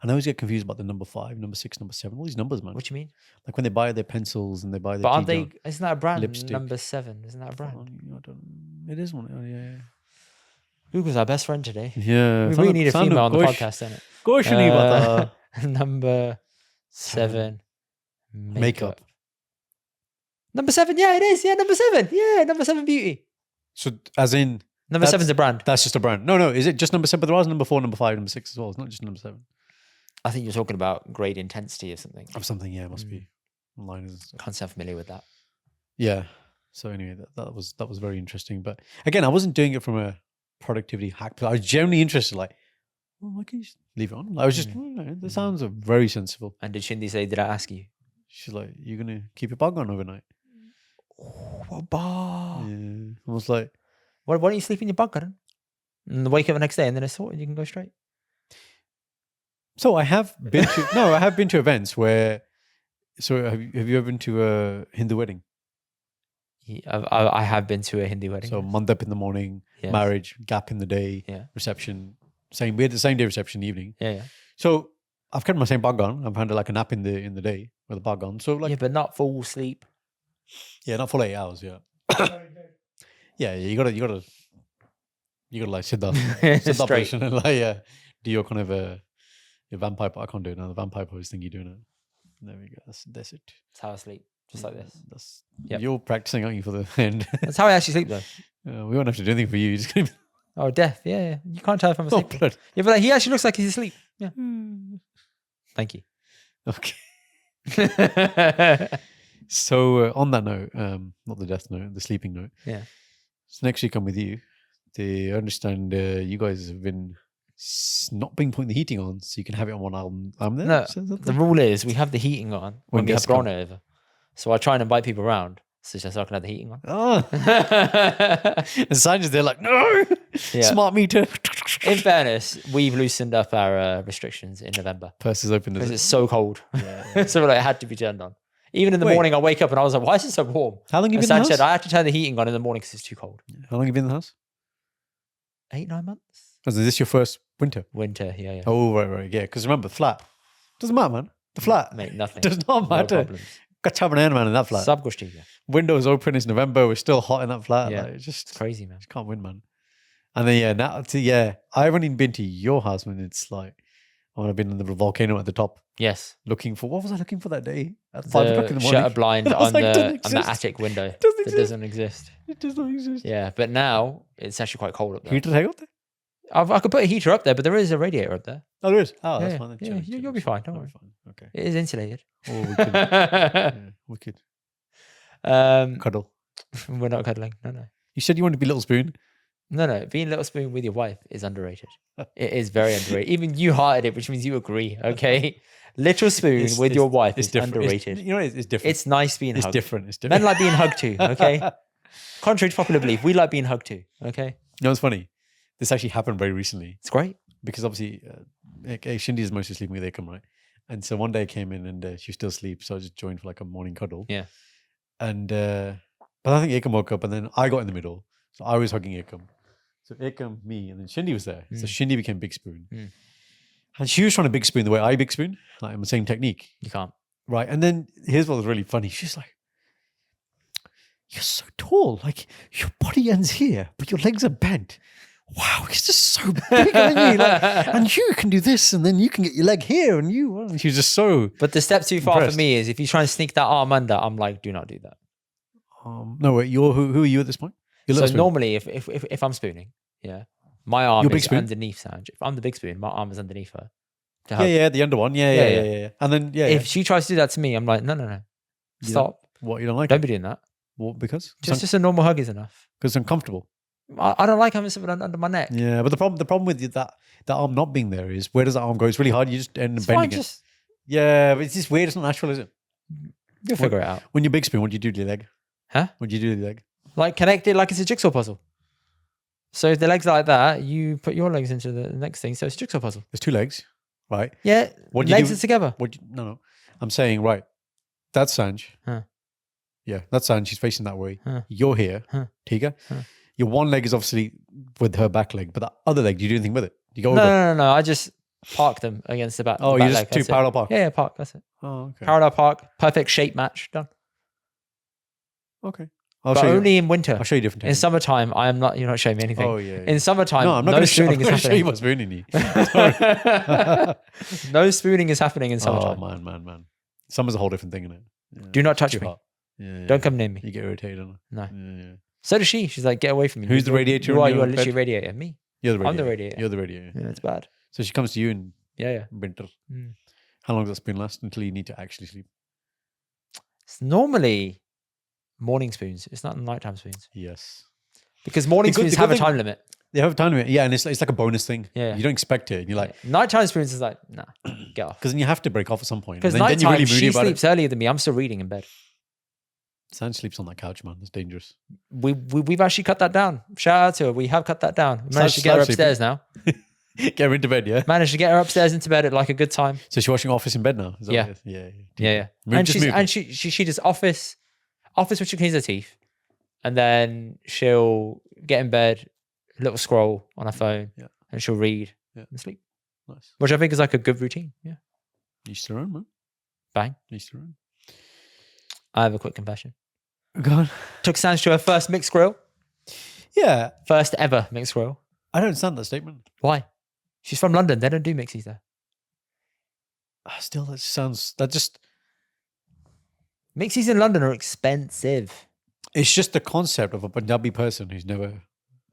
And I always get confused about the number 5, number 6, number 7. All these numbers, man. What do you mean? Like when they buy their pencils and they buy their. But aren't tea jar. they? Isn't that a brand? Lipstick. Number 7. Isn't that a brand? It is one. Oh, yeah. Google's our best friend today. Yeah. We really need a female on the podcast, don't it? Gosh, Number 7. Makeup. Number 7. Yeah, it is. Yeah, number 7. Yeah, number 7 beauty. So as in. Number 7's a brand. That's just a brand. No. Is it just number 7? But there was number 4, number 5, number 6 as well. It's not just number 7. I think you're talking about grade intensity of something. Of something, yeah, it must be. Online and stuff. Can't sound familiar with that. Yeah. So anyway, that was very interesting. But again, I wasn't doing it from a productivity hack. But I was genuinely interested. Like, why can't you just leave it on? I was just, the sounds are very sensible. And did Shindy say, did I ask you? She's like, you're gonna keep your paag on overnight? Oh, what bar? Yeah. I was like, why don't you sleep in your bunker and wake up the next day and then it's sorted? You can go straight. So I have been to I have been to events where. So have you ever been to a Hindu wedding? Yeah, I have been to a Hindu wedding. So mandap in the morning, marriage, gap in the day, reception. We had the same day reception in the evening. Yeah. So I've kept my same paag on. I've had like a nap in the day with the paag on. So like, but not full sleep. Yeah, not full 8 hours. Yeah. Yeah, you gotta like sit down straight and like do your kind of your vampire. I can't do it now. The vampire pose thing you're doing it. There we go. That's it. That's how I sleep, just like this. You're practicing, aren't you, for the end? That's how I actually sleep, though. We won't have to do anything for you. You're just gonna be... Oh, death. Yeah. You can't tell if I'm asleep. Blood. Yeah, but like, he actually looks like he's asleep. Yeah. Thank you. Okay. So on that note, not the death note, the sleeping note. Yeah. So next week I'm with you. I understand you guys have been not been putting the heating on, so you can have it on one album. There. No, the rule is we have the heating on when we have Grona over. So I try and invite people around so I can have the heating on. Oh. And Sanjay's there like, no, smart meter. In fairness, we've loosened up our restrictions in November. Purse is open because it's so cold. Yeah. So it had to be turned on. Even in the morning, I wake up and I was like, why is it so warm? How long have you been in the house? Said, I have to turn the heating on in the morning because it's too cold. How long have you been in the house? 8-9 months. Is this your first winter? Winter, yeah. Oh, right. Yeah, because remember, flat. Doesn't matter, man. The flat. Mate, nothing. Does not matter. Kacha banana, man, in that flat. Subgushtiga. Windows open, it's November, we're still hot in that flat. Yeah. Like, it's crazy, man. Just can't win, man. And then, I haven't even been to your house when it's like, I've been in the volcano at the top. Yes. What was I looking for that day? At 5 o'clock in the morning? Shutter blind on the attic window. That doesn't exist. It does not exist. Yeah, but now it's actually quite cold up there. Heater take up there? I could put a heater up there, but there is a radiator up there. Oh, there is? Oh, that's fine. Yeah, you'll be fine. Don't worry. Fine. Okay. It is insulated. Oh, we could. We could. Cuddle. We're not cuddling. No. You said you wanted to be Little Spoon. No. Being Little Spoon with your wife is underrated. It is very underrated. Even you hearted it, which means you agree. Okay. Little Spoon with your wife is underrated. It's different. It's nice being hugged. It's different. Men like being hugged too. Okay. Contrary to popular belief, we like being hugged too. Okay. No, it's funny. this actually happened very recently It's great. because obviously Shindy is mostly sleeping with Akam, right? And so one day I came in and she was still asleep, so I just joined for like a morning cuddle. Yeah. And but I think Akam woke up, and then I got in the middle, so I was hugging Akam. So Akam, me, and then Shindy was there. So Shindy became Big Spoon, and she was trying to Big Spoon the way I Big Spoon, like I'm the same technique, You can't. right? And then here's what was really funny. She's like, "You're so tall, like your body ends here, but your legs are bent. Wow, he's just so big, aren't you? Like, and you can do this, and then you can get your leg here, and you." And she was just so. But the step too far Impressed. for me is if you try and sneak that arm under, I'm like, do not do that. No, wait. You're who are you at this point? You're So Little Spoon. normally, if I'm spooning, yeah, my arm You're Big is Spoon? underneath Sanj. If I'm the Big Spoon, my arm is underneath her. To Yeah, hug. yeah, the under one. Yeah, Yeah, yeah, yeah. yeah. And then If she tries to do that to me, I'm like, no, You don't- stop. What, you don't like Don't it? be doing that. What, because? Just a normal hug is enough. Because it's uncomfortable. I don't like having something under my neck. Yeah, but the problem with that arm not being there is where does that arm go? It's really hard. You just end up It's bending fine. it. Just Yeah, but it's just weird. It's not natural, is it? you'll figure it out. When you're Big Spoon, what do you do to your leg? Huh? What do you do to your leg? Like connect it like it's a jigsaw puzzle. So if the legs are like that, you put your legs into the next thing. So it's a jigsaw puzzle. There's two legs, right? Yeah. What do you legs do- are together. No. I'm saying, right, that's Sanj. Huh. Yeah, that's Sanj. She's facing that way. Huh. You're here, Huh. Tiga. Huh. Your one leg is obviously with her back leg, but that other leg, do you do anything with it? You go No, over? no. I just park them against the back. Oh, the you back just leg. two That's it. parallel park? Yeah, park. That's it. Oh, okay. Parallel park. Perfect shape match. Done. Okay. I'll But show you. only in winter. I'll show you different In techniques. summertime, I am not. You're not showing me anything. Oh, yeah. In summertime, No, I'm not no going to show spooning is you happening. what's spooning you. No spooning is happening in Oh, summertime. man. Summer's a whole different thing, isn't it? Yeah. Do not It's touch too me. hot. Yeah, Don't come near me. You get irritated, don't you? No. Yeah. So does she. She's like, get away from me. Who's the radiator You on are. your You are literally bed? radiator. Me. You're the radiator. I'm the radiator. You're the radiator. Yeah, it's bad. So she comes to you in Yeah. winter. Mm. How long does that spoon last until you need to actually sleep? It's normally morning spoons. It's not nighttime spoons. Yes. Because morning The good- spoons the good have a thing- time limit. They have a time limit. Yeah, and it's like a bonus thing. Yeah. You don't expect it. And you're like, Nighttime spoons is like, nah, get off. because then you have to break off at some point. Because And then you're nighttime, really moody she about sleeps earlier than me. I'm still reading in bed. it. Sanj sleeps on that couch, man. That's dangerous. We've actually cut that down. Shout out to her. We have cut that down. We managed to get her Start sleeping. upstairs now. Get her into bed, yeah? Managed to get her upstairs into bed at like a good time. So she's watching Office in bed now? Is that Yeah. what it is? Yeah. Yeah. Move- And just she's move. and she does office when she cleans her teeth, and then she'll get in bed, a little scroll on her phone, Yeah. and she'll read Yeah. and sleep, Nice. which I think is like a good routine. Yeah. Each their own, man. Bang. Each their own. I have a quick confession. Go on. Took Sanj to her first mixed grill, Yeah. first ever mixed grill. I don't understand that statement. Why? She's from London. They don't do mixies there. Still, that just, Mixies in London are expensive. it's just the concept of a Punjabi person who's never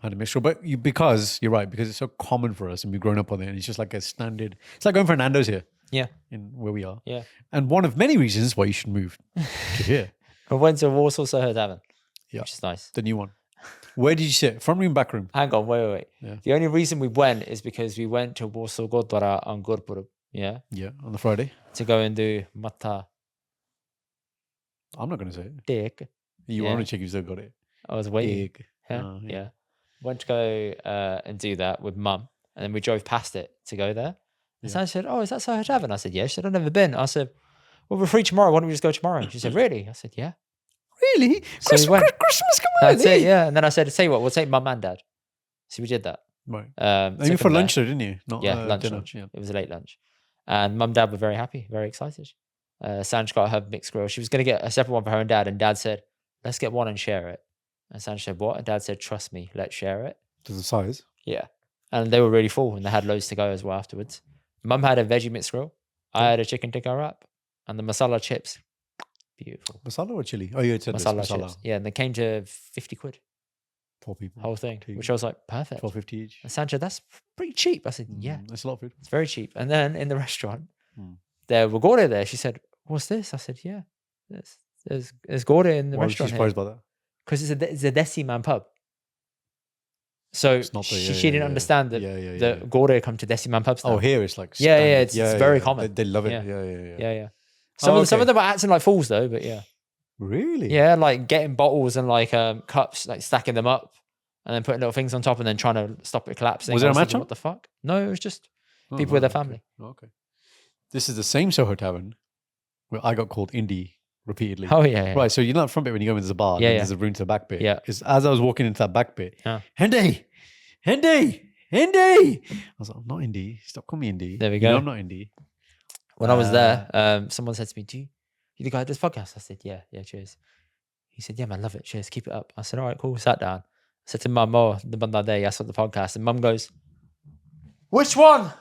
had a mixture. But because you're right, because it's so common for us and we've grown up on it, and it's just like a standard. It's like going for Nando's here Yeah. in where we are. Yeah. And one of many reasons why you should move to here, I went to Warsaw Soho Tavern, Yeah. which is nice. the new one. Where did you sit? Front room, back room? Hang on, wait. Yeah. The only reason we went is because we went to Warsaw Gurdwara on Gurpurab, yeah, Yeah, on the Friday. to go and do Mata I'm not going to say it. Dick. You Yeah. want to check you've still got it. I was waiting. Big. Yeah. Oh, yeah. Yeah. Went to go and do that with mum. And then we drove past it to go there. And Yeah. Sam said, "Oh, is that Soho Tavern?" I said, "Yeah." She said, "I've never been." I said, "Well, we're free tomorrow. Why don't we just go tomorrow?" She said, "Really?" I said, "Yeah." Really? So we went. Christmas, come on. That's it, yeah. And then I said, "Tell you what, we'll take mum and dad." So we did that. Right. Took You for them there. lunch though, didn't you? Not Yeah, lunch. dinner. lunch. Yeah. It was a late lunch. And mum and dad were very happy, very excited. Sanj got her mixed grill. She was going to get a separate one for her and dad. And dad said, "Let's get one and share it." And Sanj said, "What?" And dad said, "Trust me, let's share it." To the size. Yeah. And they were really full and they had loads to go as well afterwards. Mum had a veggie mixed grill. I had a chicken tikka wrap and the masala chips. Beautiful. Masala or chili? Oh, you said Masala this. Masala. chips. Yeah. And they came to 50 quid, 4 people. whole thing, Two. which I was like, perfect. 12.50 each. And Sanj said, "That's pretty cheap." I said, "Yeah, That's a lot of food. it's very cheap." And then in the restaurant, Mm. there were Gorda there. She said, "What's this?" I said, "Yeah, there's Gorda in the Why was she restaurant surprised by that? because it's a Desi man pub." So It's not the, she didn't understand that yeah, the Gorda come to Desi man pubs now. Oh, here it's like Yeah, yeah, standard. it's very common. They love it. Yeah. Yeah. Yeah. Some Oh, of okay. them are acting like fools though, but yeah. Really? Yeah, like getting bottles and like cups, like stacking them up and then putting little things on top and then trying to stop it collapsing. Was there I a match thinking, on? what the fuck? No, it was just Oh, people with their right, okay. family. Okay. This is the same Soho Tavern where I got called Indy repeatedly. Oh yeah. Right, so you know that front bit when you go into the bar, Yeah, and yeah. there's a room to the back bit. Yeah. Is as I was walking into that back bit, Yeah. Hendy! I was like, I'm not Indy. Stop calling me Indy. There we You go. know I'm not Indy. When I was there, someone said to me, you the guy at this podcast? I said, yeah, cheers. He said, yeah, man, love it. Cheers, keep it up. I said, all right, cool. Sat down. I said to Mum, the banda day, I saw the podcast. And Mum goes, which one?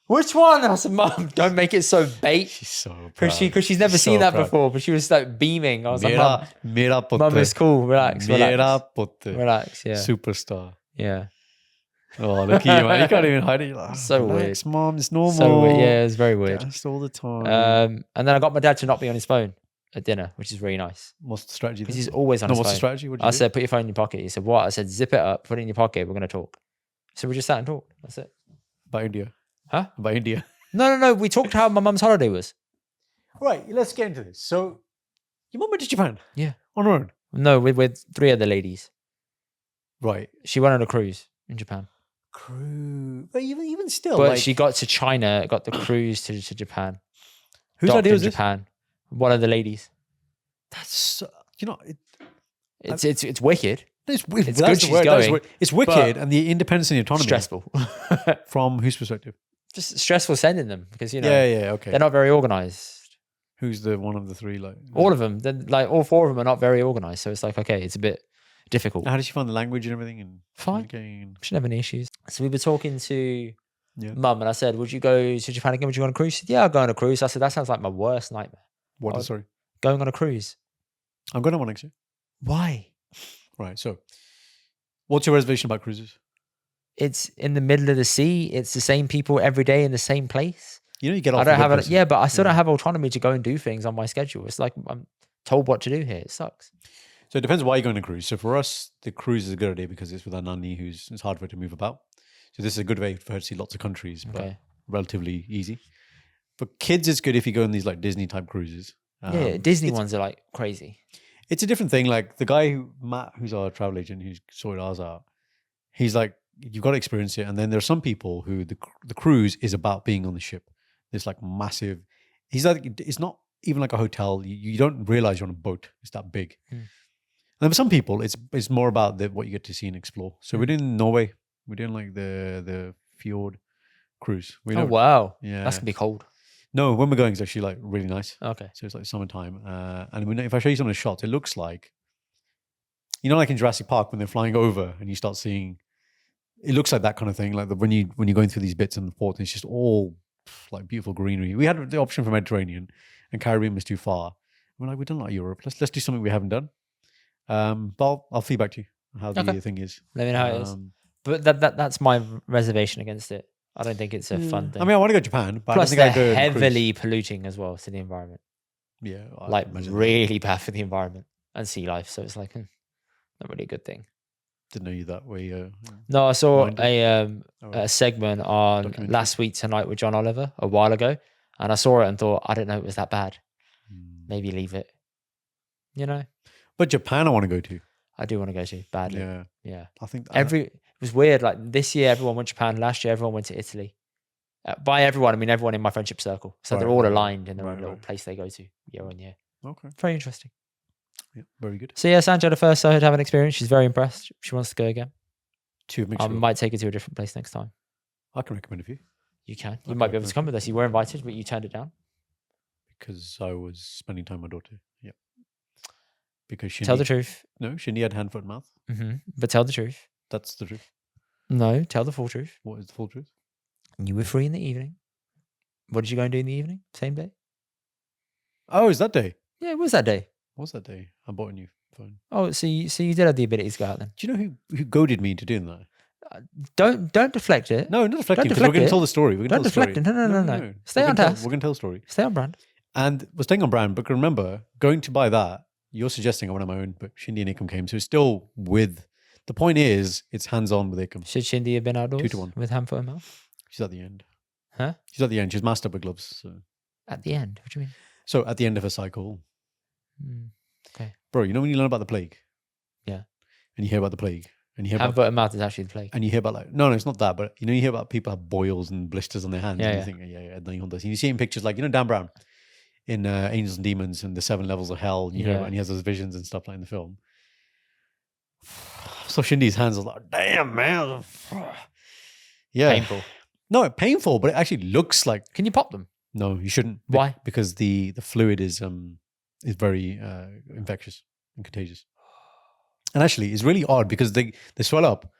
And I said, Mum, don't make it so bait. She's so proud. Because she's never seen so that proud. before, but she was like beaming. I was like, Mum, Mera putte. Mum, it's cool. Relax. Mera putte. Relax. Yeah. Superstar. Yeah. Oh, look at you, man. You can't even hide it. You're like, So relax, weird. Mom, it's normal. So weird. Yeah, it was very weird. Just all the time. And then I got my dad to not be on his phone at dinner, which is really nice. What's the strategy? Because then? he's always on No, his what's phone. the strategy? What did you I do? said, put your phone in your pocket. He said, what? I said, zip it up, put it in your pocket. We're going to talk. So we just sat and talked. That's it. About India. Huh? About India. No. We talked how my mum's holiday was. Right, let's get into this. So, your mum went to Japan? Yeah. On her own? No, with 3 other ladies. Right. She went on a cruise in Japan. Crew. But even still, But like, she got to China, got the cruise to Japan. whose Docked idea in was this? Japan. One of the ladies. That's, so, you know, It's wicked. it's good that's the she's word, that's going, it's wicked, and the independence and the autonomy. Stressful. From whose perspective? Just stressful sending them because, you know, Yeah, okay. they're not very organized. Who's the one of the 3? Like All of them, like all 4 of them are not very organized. So it's like, okay, it's a bit difficult. How did she find the language and everything? And Fine. communicating? Shouldn't have any issues. So we were talking to Yeah. Mum and I said, would you go to Japan again? Would you go on a cruise? She said, yeah, I'll go on a cruise. I said, that sounds like my worst nightmare. What? Oh. Sorry, Going on a cruise. I'm going on one next year. Why? Right. So, what's your reservation about cruises? It's in the middle of the sea. It's the same people every day in the same place. You know, you get off. I don't the have good places. but I still don't have autonomy to go and do things on my schedule. It's like I'm told what to do here. It sucks. So it depends why you're going on a cruise. So for us, the cruise is a good idea because it's with our nanny, it's hard for her to move about. So this is a good way for her to see lots of countries, but Okay. relatively easy. For kids, it's good if you go on these like Disney type cruises. Yeah, Disney ones are like crazy. It's a different thing. Like the guy Matt, who's our travel agent, who's sorted ours out. He's like, you've got to experience it. And then there are some people who the cruise is about being on the ship. It's like massive. He's like, it's not even like a hotel. You don't realize you're on a boat. It's that big. And then for some people, it's more about what you get to see and explore. So we're doing Norway. We're doing like the fjord cruise. Oh wow, Yeah. that's gonna be cold. No, when we're going, it's actually like really nice. Okay. So it's like summertime. And if I show you some of the shots, it looks like, you know, like in Jurassic Park when they're flying over and you start seeing, it looks like that kind of thing. Like when you're going through these bits in the port, it's just all like beautiful greenery. We had the option for Mediterranean, and Caribbean was too far. We're like, we've done a lot of Europe. Let's do something we haven't done. But I'll feedback to you on how the thing is. Let me know how it is. But that's my reservation against it. I don't think it's a fun thing. I mean, I want to go to Japan, but Plus, I don't think they're I'd go on a cruise. heavily polluting as well to the environment. Yeah, I Like imagine that. really bad for the environment and sea life. So it's like not really a good thing. Didn't know you that way. No, I saw Minded. a segment on Documentary. Last Week Tonight with John Oliver a while ago, and I saw it and thought, I didn't know it was that bad. Maybe leave it. You know, But Japan, I want to go to. I do want to go to badly. Yeah, Yeah. I think It was weird. Like this year, everyone went to Japan. Last year, everyone went to Italy. By everyone, I mean everyone in my friendship circle. So they're Right, all right, aligned in their own right, little right. place they go to year on year. Okay, Very interesting. yeah, very good. So yeah, Sanjo, the first Soho to have an experience. She's very impressed. She wants to go again. To make I sure, might take her to a different place next time. I can recommend a few You can. You Okay, might be able to okay. come with us. You were invited, but you turned it down. because I was spending time with my daughter. Yeah, because Shindy, Tell the truth. No, Shindy had hand, foot, and mouth. But tell the truth. That's the truth. No, tell the full truth. What is the full truth? You were free in the evening. What did you go and do in the evening? Same day? Oh, is that day? Yeah, it was that day. What's that day? I bought a new phone. Oh, so you did have the ability to go out then. Do you know who goaded me into doing that? Don't deflect it. No, not deflecting, because deflect we're going it. to tell the story. We're Don't going to tell the deflect story. it. No. Stay We're on gonna task. We're going to tell the story. Stay on brand. And we're staying on brand, but remember, going to buy that, you're suggesting I want my own, but Shindy and Ikam came. So it's still with, the point is, it's hands-on with Ikam. Should Shindy have been outdoors 2-1. with hand, foot, and mouth? She's at the end. Huh? She's at the end. She's masked up with gloves. So. At the end? What do you mean? So at the end of her cycle, Okay. bro, you know when you learn about the plague? Yeah. And you hear about the plague, and you hear Hand, about, foot, and mouth is actually the plague. and you hear about like, no, it's not that, but you hear about people have boils and blisters on their hands. Yeah, and yeah. you think, and you see in pictures like, Dan Brown in Angels and Demons and the 7 Levels of Hell, and you hear about, and he has those visions and stuff like in the film. So Shindy's hands are like, damn, man. Yeah. Painful. No, painful, but it actually looks like. Can you pop them? No, you shouldn't. Why? Because the fluid is very infectious and contagious. And actually, it's really odd because they swell up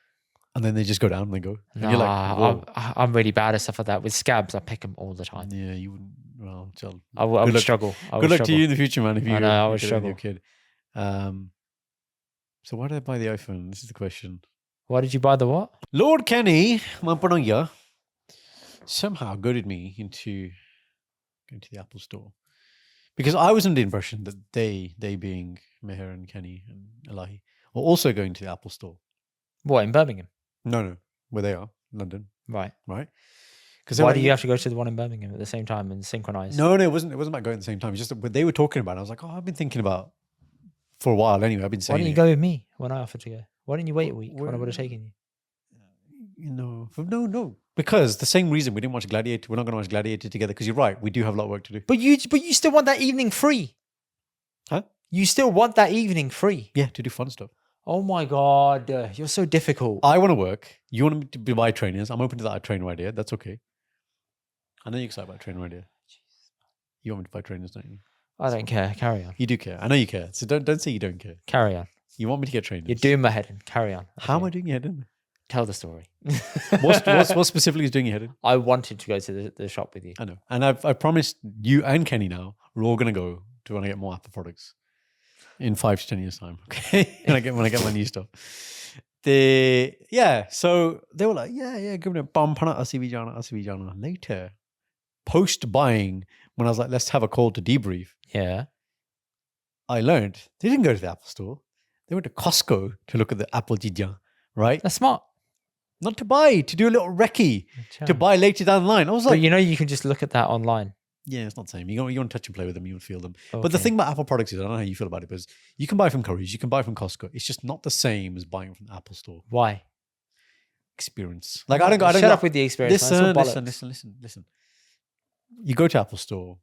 and then they just go down and they go. And you're like, whoa. I'm really bad at stuff like that. With scabs, I pick them all the time. Yeah, you wouldn't. Well, John. I would struggle. Good luck to you in the future, man. If you I know, I would get it with struggle. your kid. So why did I buy the iPhone? This is the question. Why did you buy the what? Lord Kenny Mampananga somehow goaded me into going to the Apple store because I was under the impression that they being Meher and Kenny and Elahi, were also going to the Apple store. What, in Birmingham? No, where they are, London, Right. Because Why do you have to go to the one in Birmingham at the same time and synchronize? No, it wasn't about going at the same time. It's just that they were talking about it. I was like, I've been thinking about for a while anyway. I've been saying Why didn't you go with me when I offered to go? Why didn't you wait a week when I would have taken you? No. Because the same reason we didn't watch Gladiator, we're not going to watch Gladiator together because you're right, we do have a lot of work to do. But you still want that evening free. Huh? You still want that evening free. Yeah, to do fun stuff. Oh my God, you're so difficult. I want to work. You want me to buy trainers. I'm open to that trainer idea. That's okay. I know you're excited about trainer idea. You want me to buy trainers, don't you? I don't care. Carry on. You do care. I know you care. So don't say you don't care. Carry on. You want me to get trainers. You're doing my head in. Carry on. How am I doing your head in? Tell the story. What specifically is doing your head in? I wanted to go to the shop with you. I know. And I've promised you and Kenny now, we're all going to go to when I get more Apple products in 5 to 10 years time. Okay. when I get my new stuff. So they were like, yeah, give me a bump on it. Asivijana. Later, post buying, when I was like, let's have a call to debrief. Yeah. I learned they didn't go to the Apple store. They went to Costco to look at the Apple Jija, right? That's smart. Not to buy, to do a little recce, to buy later down the line. I was But like, you can just look at that online. yeah, it's not the same. You want to touch and play with them, you want to feel them. Okay. But the thing about Apple products is, I don't know how you feel about it, but you can buy from Currys, you can buy from Costco. It's just not the same as buying from the Apple store. Why? Experience. Like I don't go. Shut up with the experience. Listen. You go to Apple store,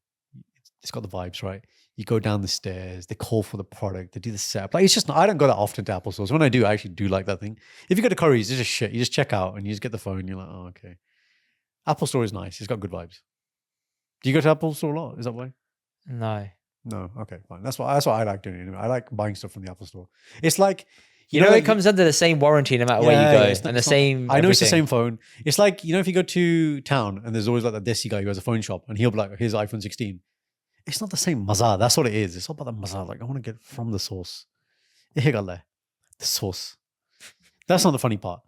it's got the vibes, right? You go down the stairs, they call for the product, they do the setup. Like it's just, I don't go that often to Apple stores. When I do, I actually do like that thing. If you go to Currys, it's just shit. You just check out and you just get the phone and you're like, oh, okay. Apple store is nice. It's got good vibes. Do you go to Apple store a lot? Is that why? No. No. Okay, fine. That's what I like doing anyway. I like buying stuff from the Apple store. It's like, You know, it comes under the same warranty no matter where you go. And the same. I know it's the everything. same phone. It's like, if you go to town and there's always like that Desi guy who has a phone shop and he'll be like, here's iPhone 16. It's not the same maza. That's what it is. It's all about the maza. Like, I want to get from the source. The source. That's not the funny part.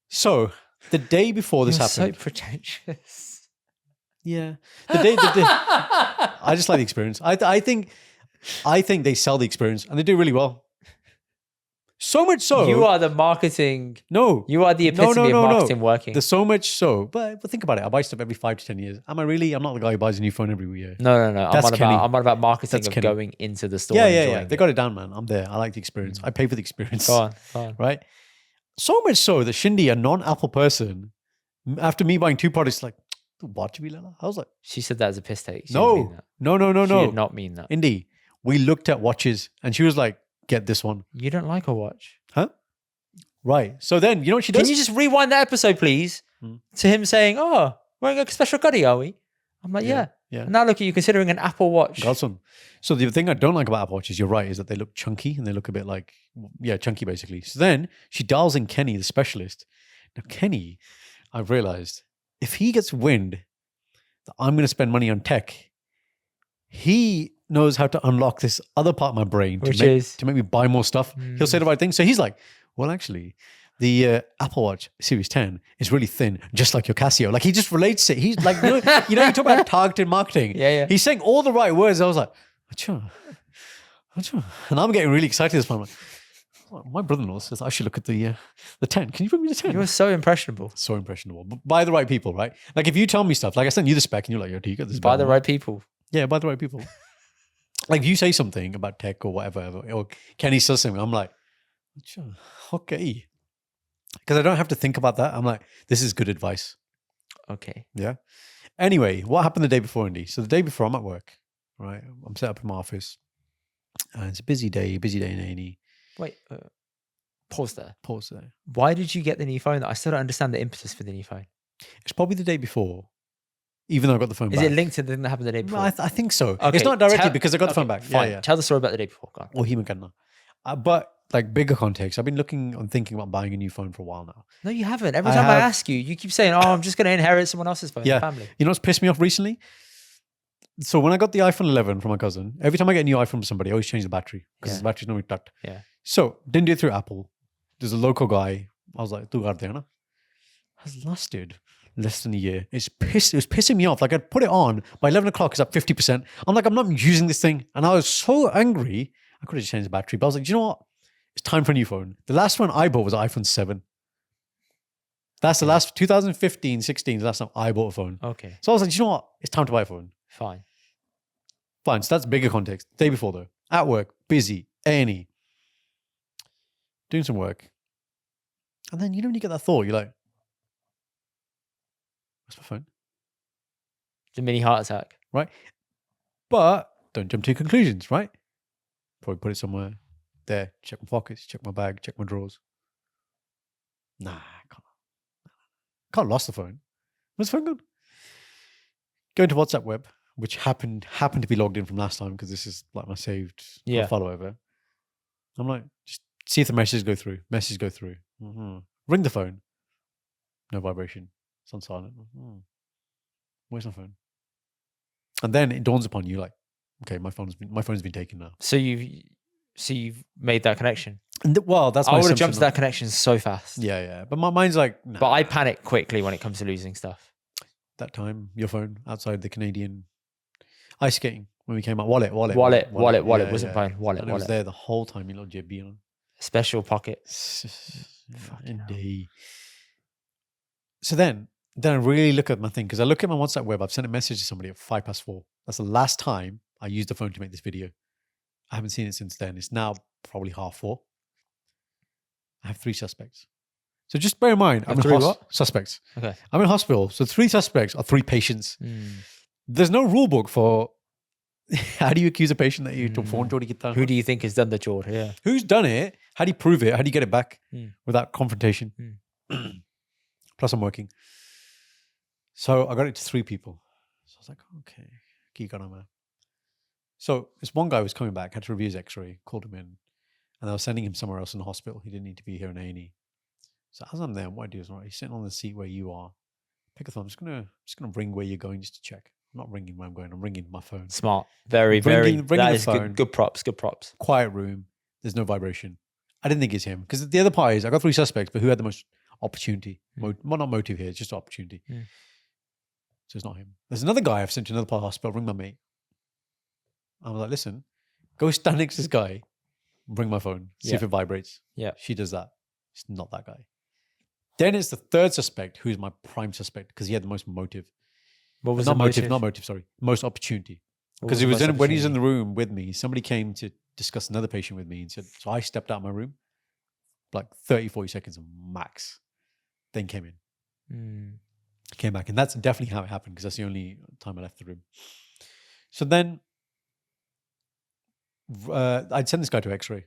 So, the day before this happened. So pretentious. Yeah. The day. I just like the experience. I think they sell the experience and they do really well. So much so. You are the marketing. No. You are the epitome of marketing working. There's so much so. But think about it. I buy stuff every 5 to 10 years. Am I really? I'm not the guy who buys a new phone every year. No. That's I'm on about marketing That's of Kenny. going into the store. Yeah. They got it down, man. I'm there. I like the experience. I pay for the experience. Go on. Right? So much so that Shindy, a non-Apple person, after me buying 2 products, like, what do we lala? I was like, She said that as a piss take. She no. didn't mean that. She did not mean that. Indy, we looked at watches and she was like, get this one. You don't like a watch. Huh? Right. So then, you know what she does? Can you just rewind that episode, please? To him saying, oh, wearing a special curry, are we? I'm like, yeah. And now look at you considering an Apple Watch. Godson. So the thing I don't like about Apple Watches, you're right, is that they look chunky and they look a bit like, chunky basically. So then she dials in Kenny, the specialist. Now, Kenny, I've realized, if he gets wind that I'm going to spend money on tech, he knows how to unlock this other part of my brain to make me buy more stuff. He'll say the right thing. So he's like, well, actually, the Apple Watch Series 10 is really thin, just like your Casio. Like he just relates it. He's like, you talk about targeted marketing. Yeah. He's saying all the right words. I was like, achoo. And I'm getting really excited this moment. My brother-in-law says I should look at the 10. Can you bring me the 10? You're so impressionable. So impressionable. But by the right people, right? Like if you tell me stuff, like I send you the spec and you're like, yo, do you get this? By the right people. Yeah, by the right people. Like if you say something about tech or whatever, or Kenny says something, I'm like, okay. Because I don't have to think about that. I'm like, this is good advice. Okay. Yeah. Anyway, what happened the day before, Indy? So the day before, I'm at work, right? I'm set up in my office. And it's a busy day in A&E. Wait, pause there. Pause there. Why did you get the new phone? I still don't understand the impetus for the new phone. It's probably the day before, even though I got the phone Is back. it linked to the thing that happened the day before? No, I think so. Okay, It's not directly tell- because I got the phone okay, back. Fine. Yeah. Tell the story about the day before. Go on. Or Himakanna. But like bigger context, I've been looking and thinking about buying a new phone for a while now. No, you haven't. Every I time I have- ask you, you keep saying, "Oh, I'm just going to inherit someone else's phone." Yeah. The family. You know what's pissed me off recently? So when I got the iPhone 11 from my cousin, every time I get a new iPhone from somebody, I always change the battery because Yeah. the battery's normally tucked. Yeah. So didn't do it through Apple. There's a local guy. I was like, "Tu kar dena." Has lasted less than a year. It was pissing me off. Like I'd put it on by 11 o'clock. It's at 50%. I'm like, I'm not using this thing, and I was so angry. I could have just changed the battery, but I was like, do you know what? It's time for a new phone. The last one I bought was an iPhone 7. That's the last 2015, 16. The last time I bought a phone. Okay. So I was like, do you know what? It's time to buy a phone. Fine. Fine. So that's bigger context. Day before though, at work, busy, A&E, doing some work. And then, when you get that thought, you're like, where's my phone? It's a mini heart attack. But don't jump to conclusions, right? Probably put it somewhere there, check my pockets, check my bag, check my drawers. Nah, can't lost the phone. Where's the phone gone? Go into WhatsApp web, which happened to be logged in from last time because this is like my saved follow over. I'm like, just see if the messages go through. Messages go through. Ring the phone. No vibration. It's on silent. Where's my phone? And then it dawns upon you like, okay, my phone's been taken now. So you've made that connection. And well, that's my I would have assumption jumped to that connection so fast. Yeah. But my mind's like, nah. But I panic quickly when it comes to losing stuff. That time, your phone outside the Canadian ice skating when we came out. Wallet. Wasn't phone. Wallet. And it was there the whole time. You little jibby on. Special pocket. Indeed. So then I really look at my thing because I look at my WhatsApp web. I've sent a message to somebody at 4:05. That's the last time I used the phone to make this video. I haven't seen it since then. It's now probably 4:30. I have 3 suspects. So just bear in mind, I'm in 3 what? Suspects. Okay. I'm in hospital. So 3 suspects are 3 patients. There's no rule book for how do you accuse a patient that you phone chori kita? Who do you think has done the job? Yeah. Who's done it? How do you prove it? How do you get it back without confrontation? Plus I'm working. So I got it to 3 people. So I was like, okay. Ki karna. So this one guy was coming back, had to review his x-ray, called him in, and I was sending him somewhere else in the hospital. He didn't need to be here in A&E. So as I'm there, what I do is, right, he's sitting on the seat where you are. Pick a phone. I'm just gonna ring where you're going just to check. I'm not ringing where I'm going. I'm ringing my phone. Smart. Very. Ringing That the is phone. good props. Good props. Quiet room. There's no vibration. I didn't think it's him because the other part is I got 3 suspects, but who had the most opportunity? Well, not motive here. It's just opportunity. So it's not him. There's another guy I've sent to another part of the hospital. Ring my mate. I was like, listen, go stand next to this guy. Bring my phone. See if it vibrates. Yeah. She does that. It's not that guy. Then it's the 3rd suspect who's my prime suspect because he had the most motive. What was not the motive. Sorry, most opportunity. What Because was it the was most when he was in opportunity? the room with me. Somebody came to discuss another patient with me and said, so I stepped out of my room, like 30, 40 seconds max. Then came in. Came back, and that's definitely how it happened because that's the only time I left the room. So then I'd send this guy to X-ray.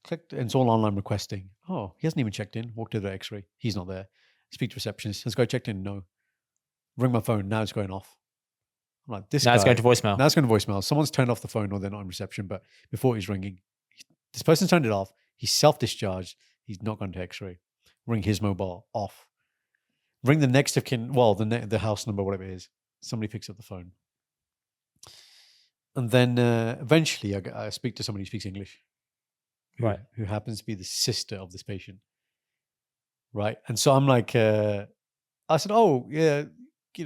Clicked, and it's all online requesting. Oh, he hasn't even checked in. Walked to the X-ray. He's not there. Speak to receptionist. Has this guy checked in? No. Ring my phone. Now it's going off. I'm like, this Now guy. it's going to voicemail. Now it's going to voicemail. Someone's turned off the phone or they're not in reception, but before he's ringing, this person's turned it off. He's self-discharged. He's not gone to X-ray. Ring his mobile off. Ring the next of kin, well, the house number, whatever it is. Somebody picks up the phone. And then eventually I speak to somebody who speaks English. Right. Who happens to be the sister of this patient. Right. And so I'm like, I said, oh, yeah,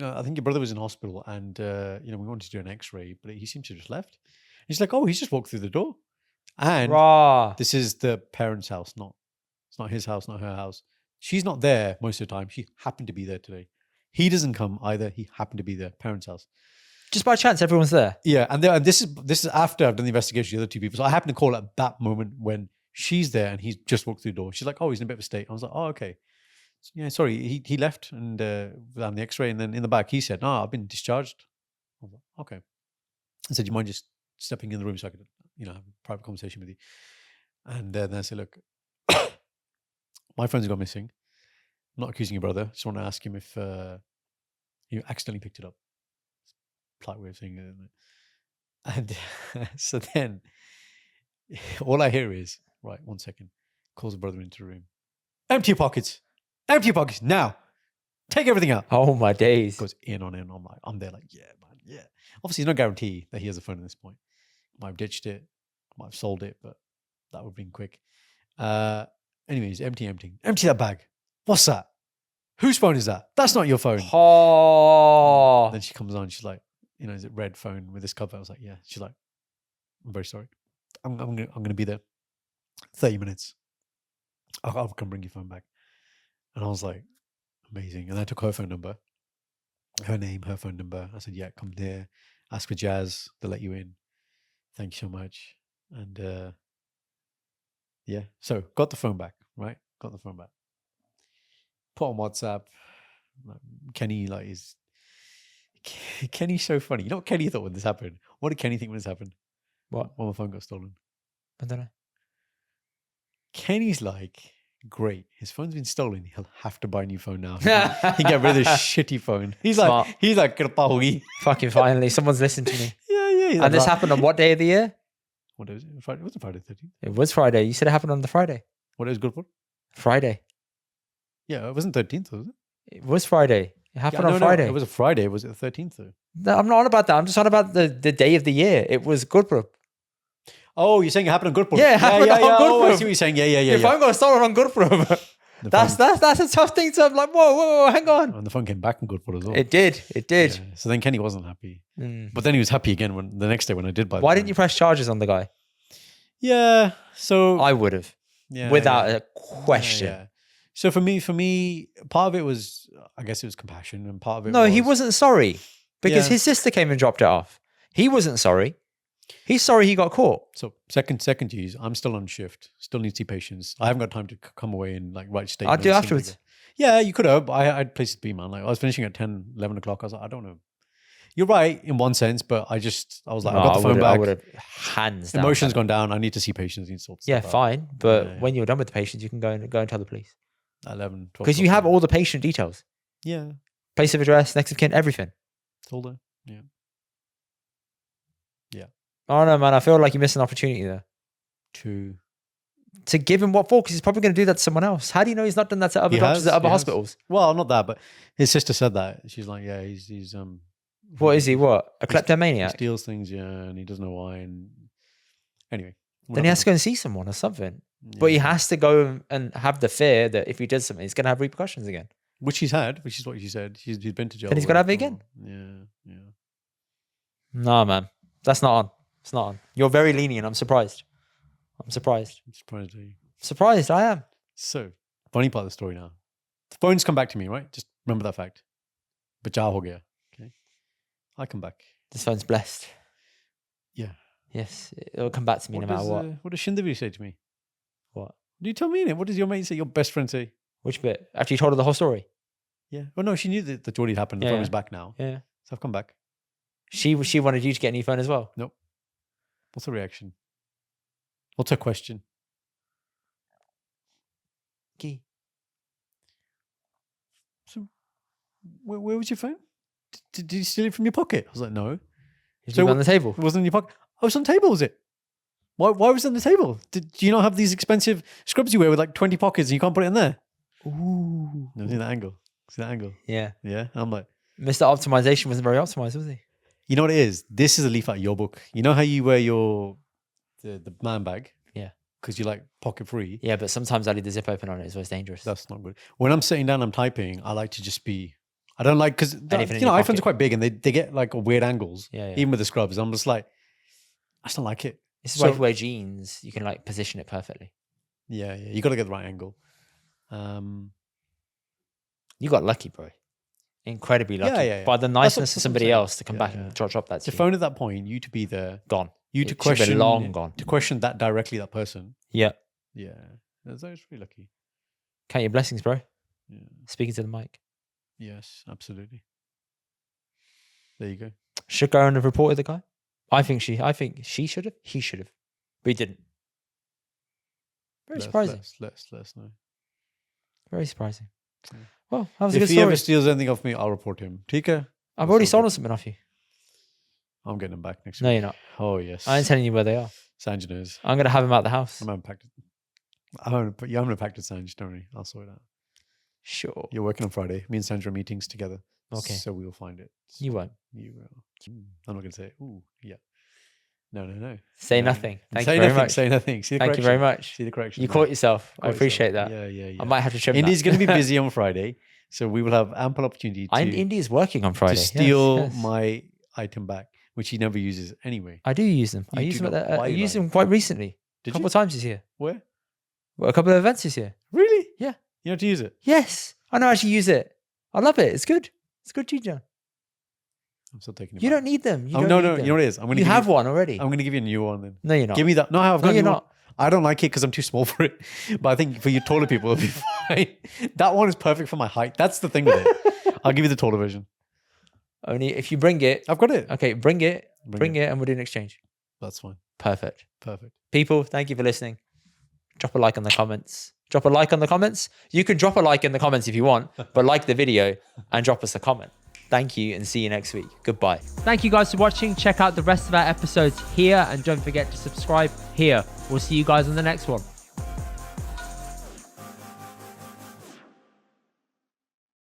I think your brother was in hospital and, we wanted to do an X-ray, but he seems to have just left. He's like, oh, he's just walked through the door. And this is the parents' house, it's not his house, not her house. She's not there most of the time. She happened to be there today. He doesn't come either. He happened to be there, parents' house. Just by chance, everyone's there. Yeah, and this is after I've done the investigation of the other 2 people. So I happened to call at that moment when She's there and he's just walked through the door. She's like, oh, he's in a bit of a state. I was like, oh, okay. Yeah, sorry, he left and on the X-ray, and then in the back he said, "No, I've been discharged." I was like, "Okay." I said, "You mind just stepping in the room so I could, have a private conversation with you?" And then I said, "Look, my phone's gone missing. I'm not accusing your brother. Just want to ask him if you accidentally picked it up." Polite way of saying it, isn't it? And so then all I hear is, "Right, 1 second." Calls the brother into the room. "Empty your pockets. Empty your pockets now. Take everything out." Oh my days. Goes in on in. I'm there like, yeah, man, yeah. Obviously, there's no guarantee that he has a phone at this point. Might have ditched it, might have sold it, but that would have been quick. Anyways, emptying. Empty that bag. What's that? Whose phone is that? That's not your phone. Oh. Then she comes on. She's like, is it red phone with this cover? I was like, yeah. She's like, I'm very sorry. I'm gonna be there. 30 minutes. I'll come bring your phone back. And I was like, amazing. And I took her phone number, her name, her phone number. I said, yeah, come there. Ask for Jazz. They'll let you in. Thank you so much. And yeah, so got the phone back, right? Got the phone back. Put on WhatsApp. Kenny, Kenny's so funny. You know what Kenny thought when this happened? What did Kenny think when this happened? What? When my phone got stolen. I don't know. Kenny's like, great. His phone's been stolen. He'll have to buy a new phone now. He get rid of this shitty phone. He's Smart. like, "Kirpa hogi." Fucking finally, someone's listened to me. Yeah. And this happened on what day of the year? What day was it? Friday? It wasn't Friday 13th. It was Friday. You said it happened on the Friday. What day was good for? Friday. Yeah, it wasn't 13th, was it? It was Friday. It happened on No, Friday. it was a Friday. Was it the 13th though? No, I'm not on about that. I'm just on about the day of the year. It was Gurpurab. Oh, you're saying it happened on Gurpurab? Yeah, it happened on Oh, I Gurpurab. see what you're saying. Yeah. Your phone got stolen on Gurpurab. That's a tough thing to. I'm like, whoa, hang on. And the phone came back on Gurpurab as well. It did. Yeah, so then Kenny wasn't happy. But then he was happy again when the next day when I did buy the Why phone. didn't you press charges on the guy? Yeah, so... I would have. Yeah, without yeah. a question. Yeah. So for me, part of it was, I guess it was compassion, and part of it No, he wasn't sorry because Yeah. his sister came and dropped it off. He wasn't sorry. He's sorry he got caught. So second use, I'm still on shift, still need to see patients. I haven't got time to come away and like write statements. I'll do and afterwards. like- yeah, you could have. But I had places to be, man. Like I was finishing at 10, 11 o'clock. I was like, I don't know. You're right in one sense, but I was like, No, I got the phone I back. would have hands down. Emotions done gone down. I need to see patients. I need to sort it. Yeah, stuff out. fine. But Yeah. when you're done with the patients, you can go and tell the police. At 11, 12 Because you o'clock, have yeah. all the patient details. Yeah, Place of address, next of kin, everything. it's all there. Yeah. Oh no, man, I feel like you missed an opportunity there. To give him what for? Because he's probably going to do that to someone else. How do you know he's not done that to other He doctors has, at other he has. hospitals? Well, not that, but his sister said that. She's like, yeah, he's What is he? What? A He kleptomaniac? steals things, yeah, and he doesn't know why. And anyway, Then he has to go and see someone or something. But he has to go and have the fear that if he does something, he's going to have repercussions again. which he's had, which is what she said. He's been to jail. Then he's gotta have it already. again. Yeah. No, man. That's not on. It's not on. You're very lenient. I'm surprised. I'm surprised. At you. Surprised, I am. So, funny part of the story now. The phone's come back to me, right? Just remember that fact. Bacha ho gaya. Okay. I come back. This phone's blessed. Yeah. Yes, it'll come back to me no matter what. What does Shindavi say to me? What? Do you tell me innit? What does your mate say? Your best friend say? Which bit? After you told her the whole story? Yeah. Well, no, she knew that the Geordie had happened. The Yeah, phone yeah. was back now. Yeah. So I've come back. She wanted you to get a new phone as well. Nope. What's the reaction? What's her question? Key. So, where was your phone? Did you steal it from your pocket? I was like, no. Is So it on the table? It wasn't in your pocket. Oh, it's on the table, was it? Why was it on the table? Do you not have these expensive scrubs you wear with like 20 pockets and you can't put it in there? Ooh. No, see that angle? See that angle? Yeah. Yeah. I'm like, Mr. Optimization wasn't very optimized, was he? you know what it is? This is a leaf out of your book. You know how you wear the man bag? Yeah. Because you like pocket free? Yeah, but sometimes I leave the zip open on it. It's always dangerous. That's not good. When I'm sitting down, I'm typing, I like to just be, I don't like, because, Anything in you know, your iPhones pocket. are quite big and they get like weird angles, Yeah, yeah. even with the scrubs. I'm just like, I just don't like it. This is why if you wear jeans, you can like position it perfectly. Yeah. You got to get the right angle. You got lucky, bro. Incredibly lucky. Yeah. By the That's niceness what of somebody I'm saying. else to come Yeah, back yeah. and drop that to The you. phone at that point, you to be there, Gone. you It to should have been question, long gone. to question that directly, that person. Yeah. Yeah. That's really lucky. Count your blessings, bro. Yeah. Speaking to the mic. Yes, absolutely. There you go. Should go and have reported the guy. I think she should have. He should have. But he didn't. Very surprising. Let us know. Very surprising. Yeah. Well, that was a If good he story. ever steals anything off me, I'll report him. Tika? I've already stolen something off you. I'm getting them back next No, week. you're not. Oh, yes. I ain't telling you where they are. Sanj knows. I'm going to have him out the house. I'm unpacked. I'm going to pack to Sanj, don't worry. I'll sort it out. Sure. You're working on Friday. Me and Sanj are meetings together. Okay. So we will find it. You won't. You will. I'm not going to say, ooh, yeah. No. Say No. nothing. Thank Say you very nothing, much. Say nothing. See the Thank you very correction? much. See the correction. You there? caught yourself. I Caught appreciate yourself. that. Yeah. I might have to trim Indy's that. going to be busy on Friday. So we will have ample opportunity Indy is working on Friday. to Yes, steal yes. my item back, which he never uses ananyway. I do use them. I You use do them. not. Why I you used lie? them quite recently. Did a couple you? of times this year. Where? Well, a couple of events this year. Really? Yeah. You know how to use it? Yes. I know how to use it. I love it. It's good. It's good, ginger. I'm still taking it You back. don't need them. You Oh, don't no, need no. them. You know what it is? I'm going to You have one already. I'm going to give you a new one then. No, you're not. Give me that. No, I've got No, a you're new not. one. I don't like it because I'm too small for it. But I think for you taller people, it'll be fine. That one is perfect for my height. That's the thing with it. I'll give you the taller version. Only if you bring it. I've got it. Okay, bring it. Bring Bring it and we'll do an exchange. That's fine. Perfect. Perfect. People, thank you for listening. Drop a like in the comments. Drop a like on the comments. You can drop a like in the comments if you want, but like the video and drop us a comment. Thank you and see you next week. Goodbye. Thank you guys for watching. Check out the rest of our episodes here and don't forget to subscribe here. We'll see you guys on the next one.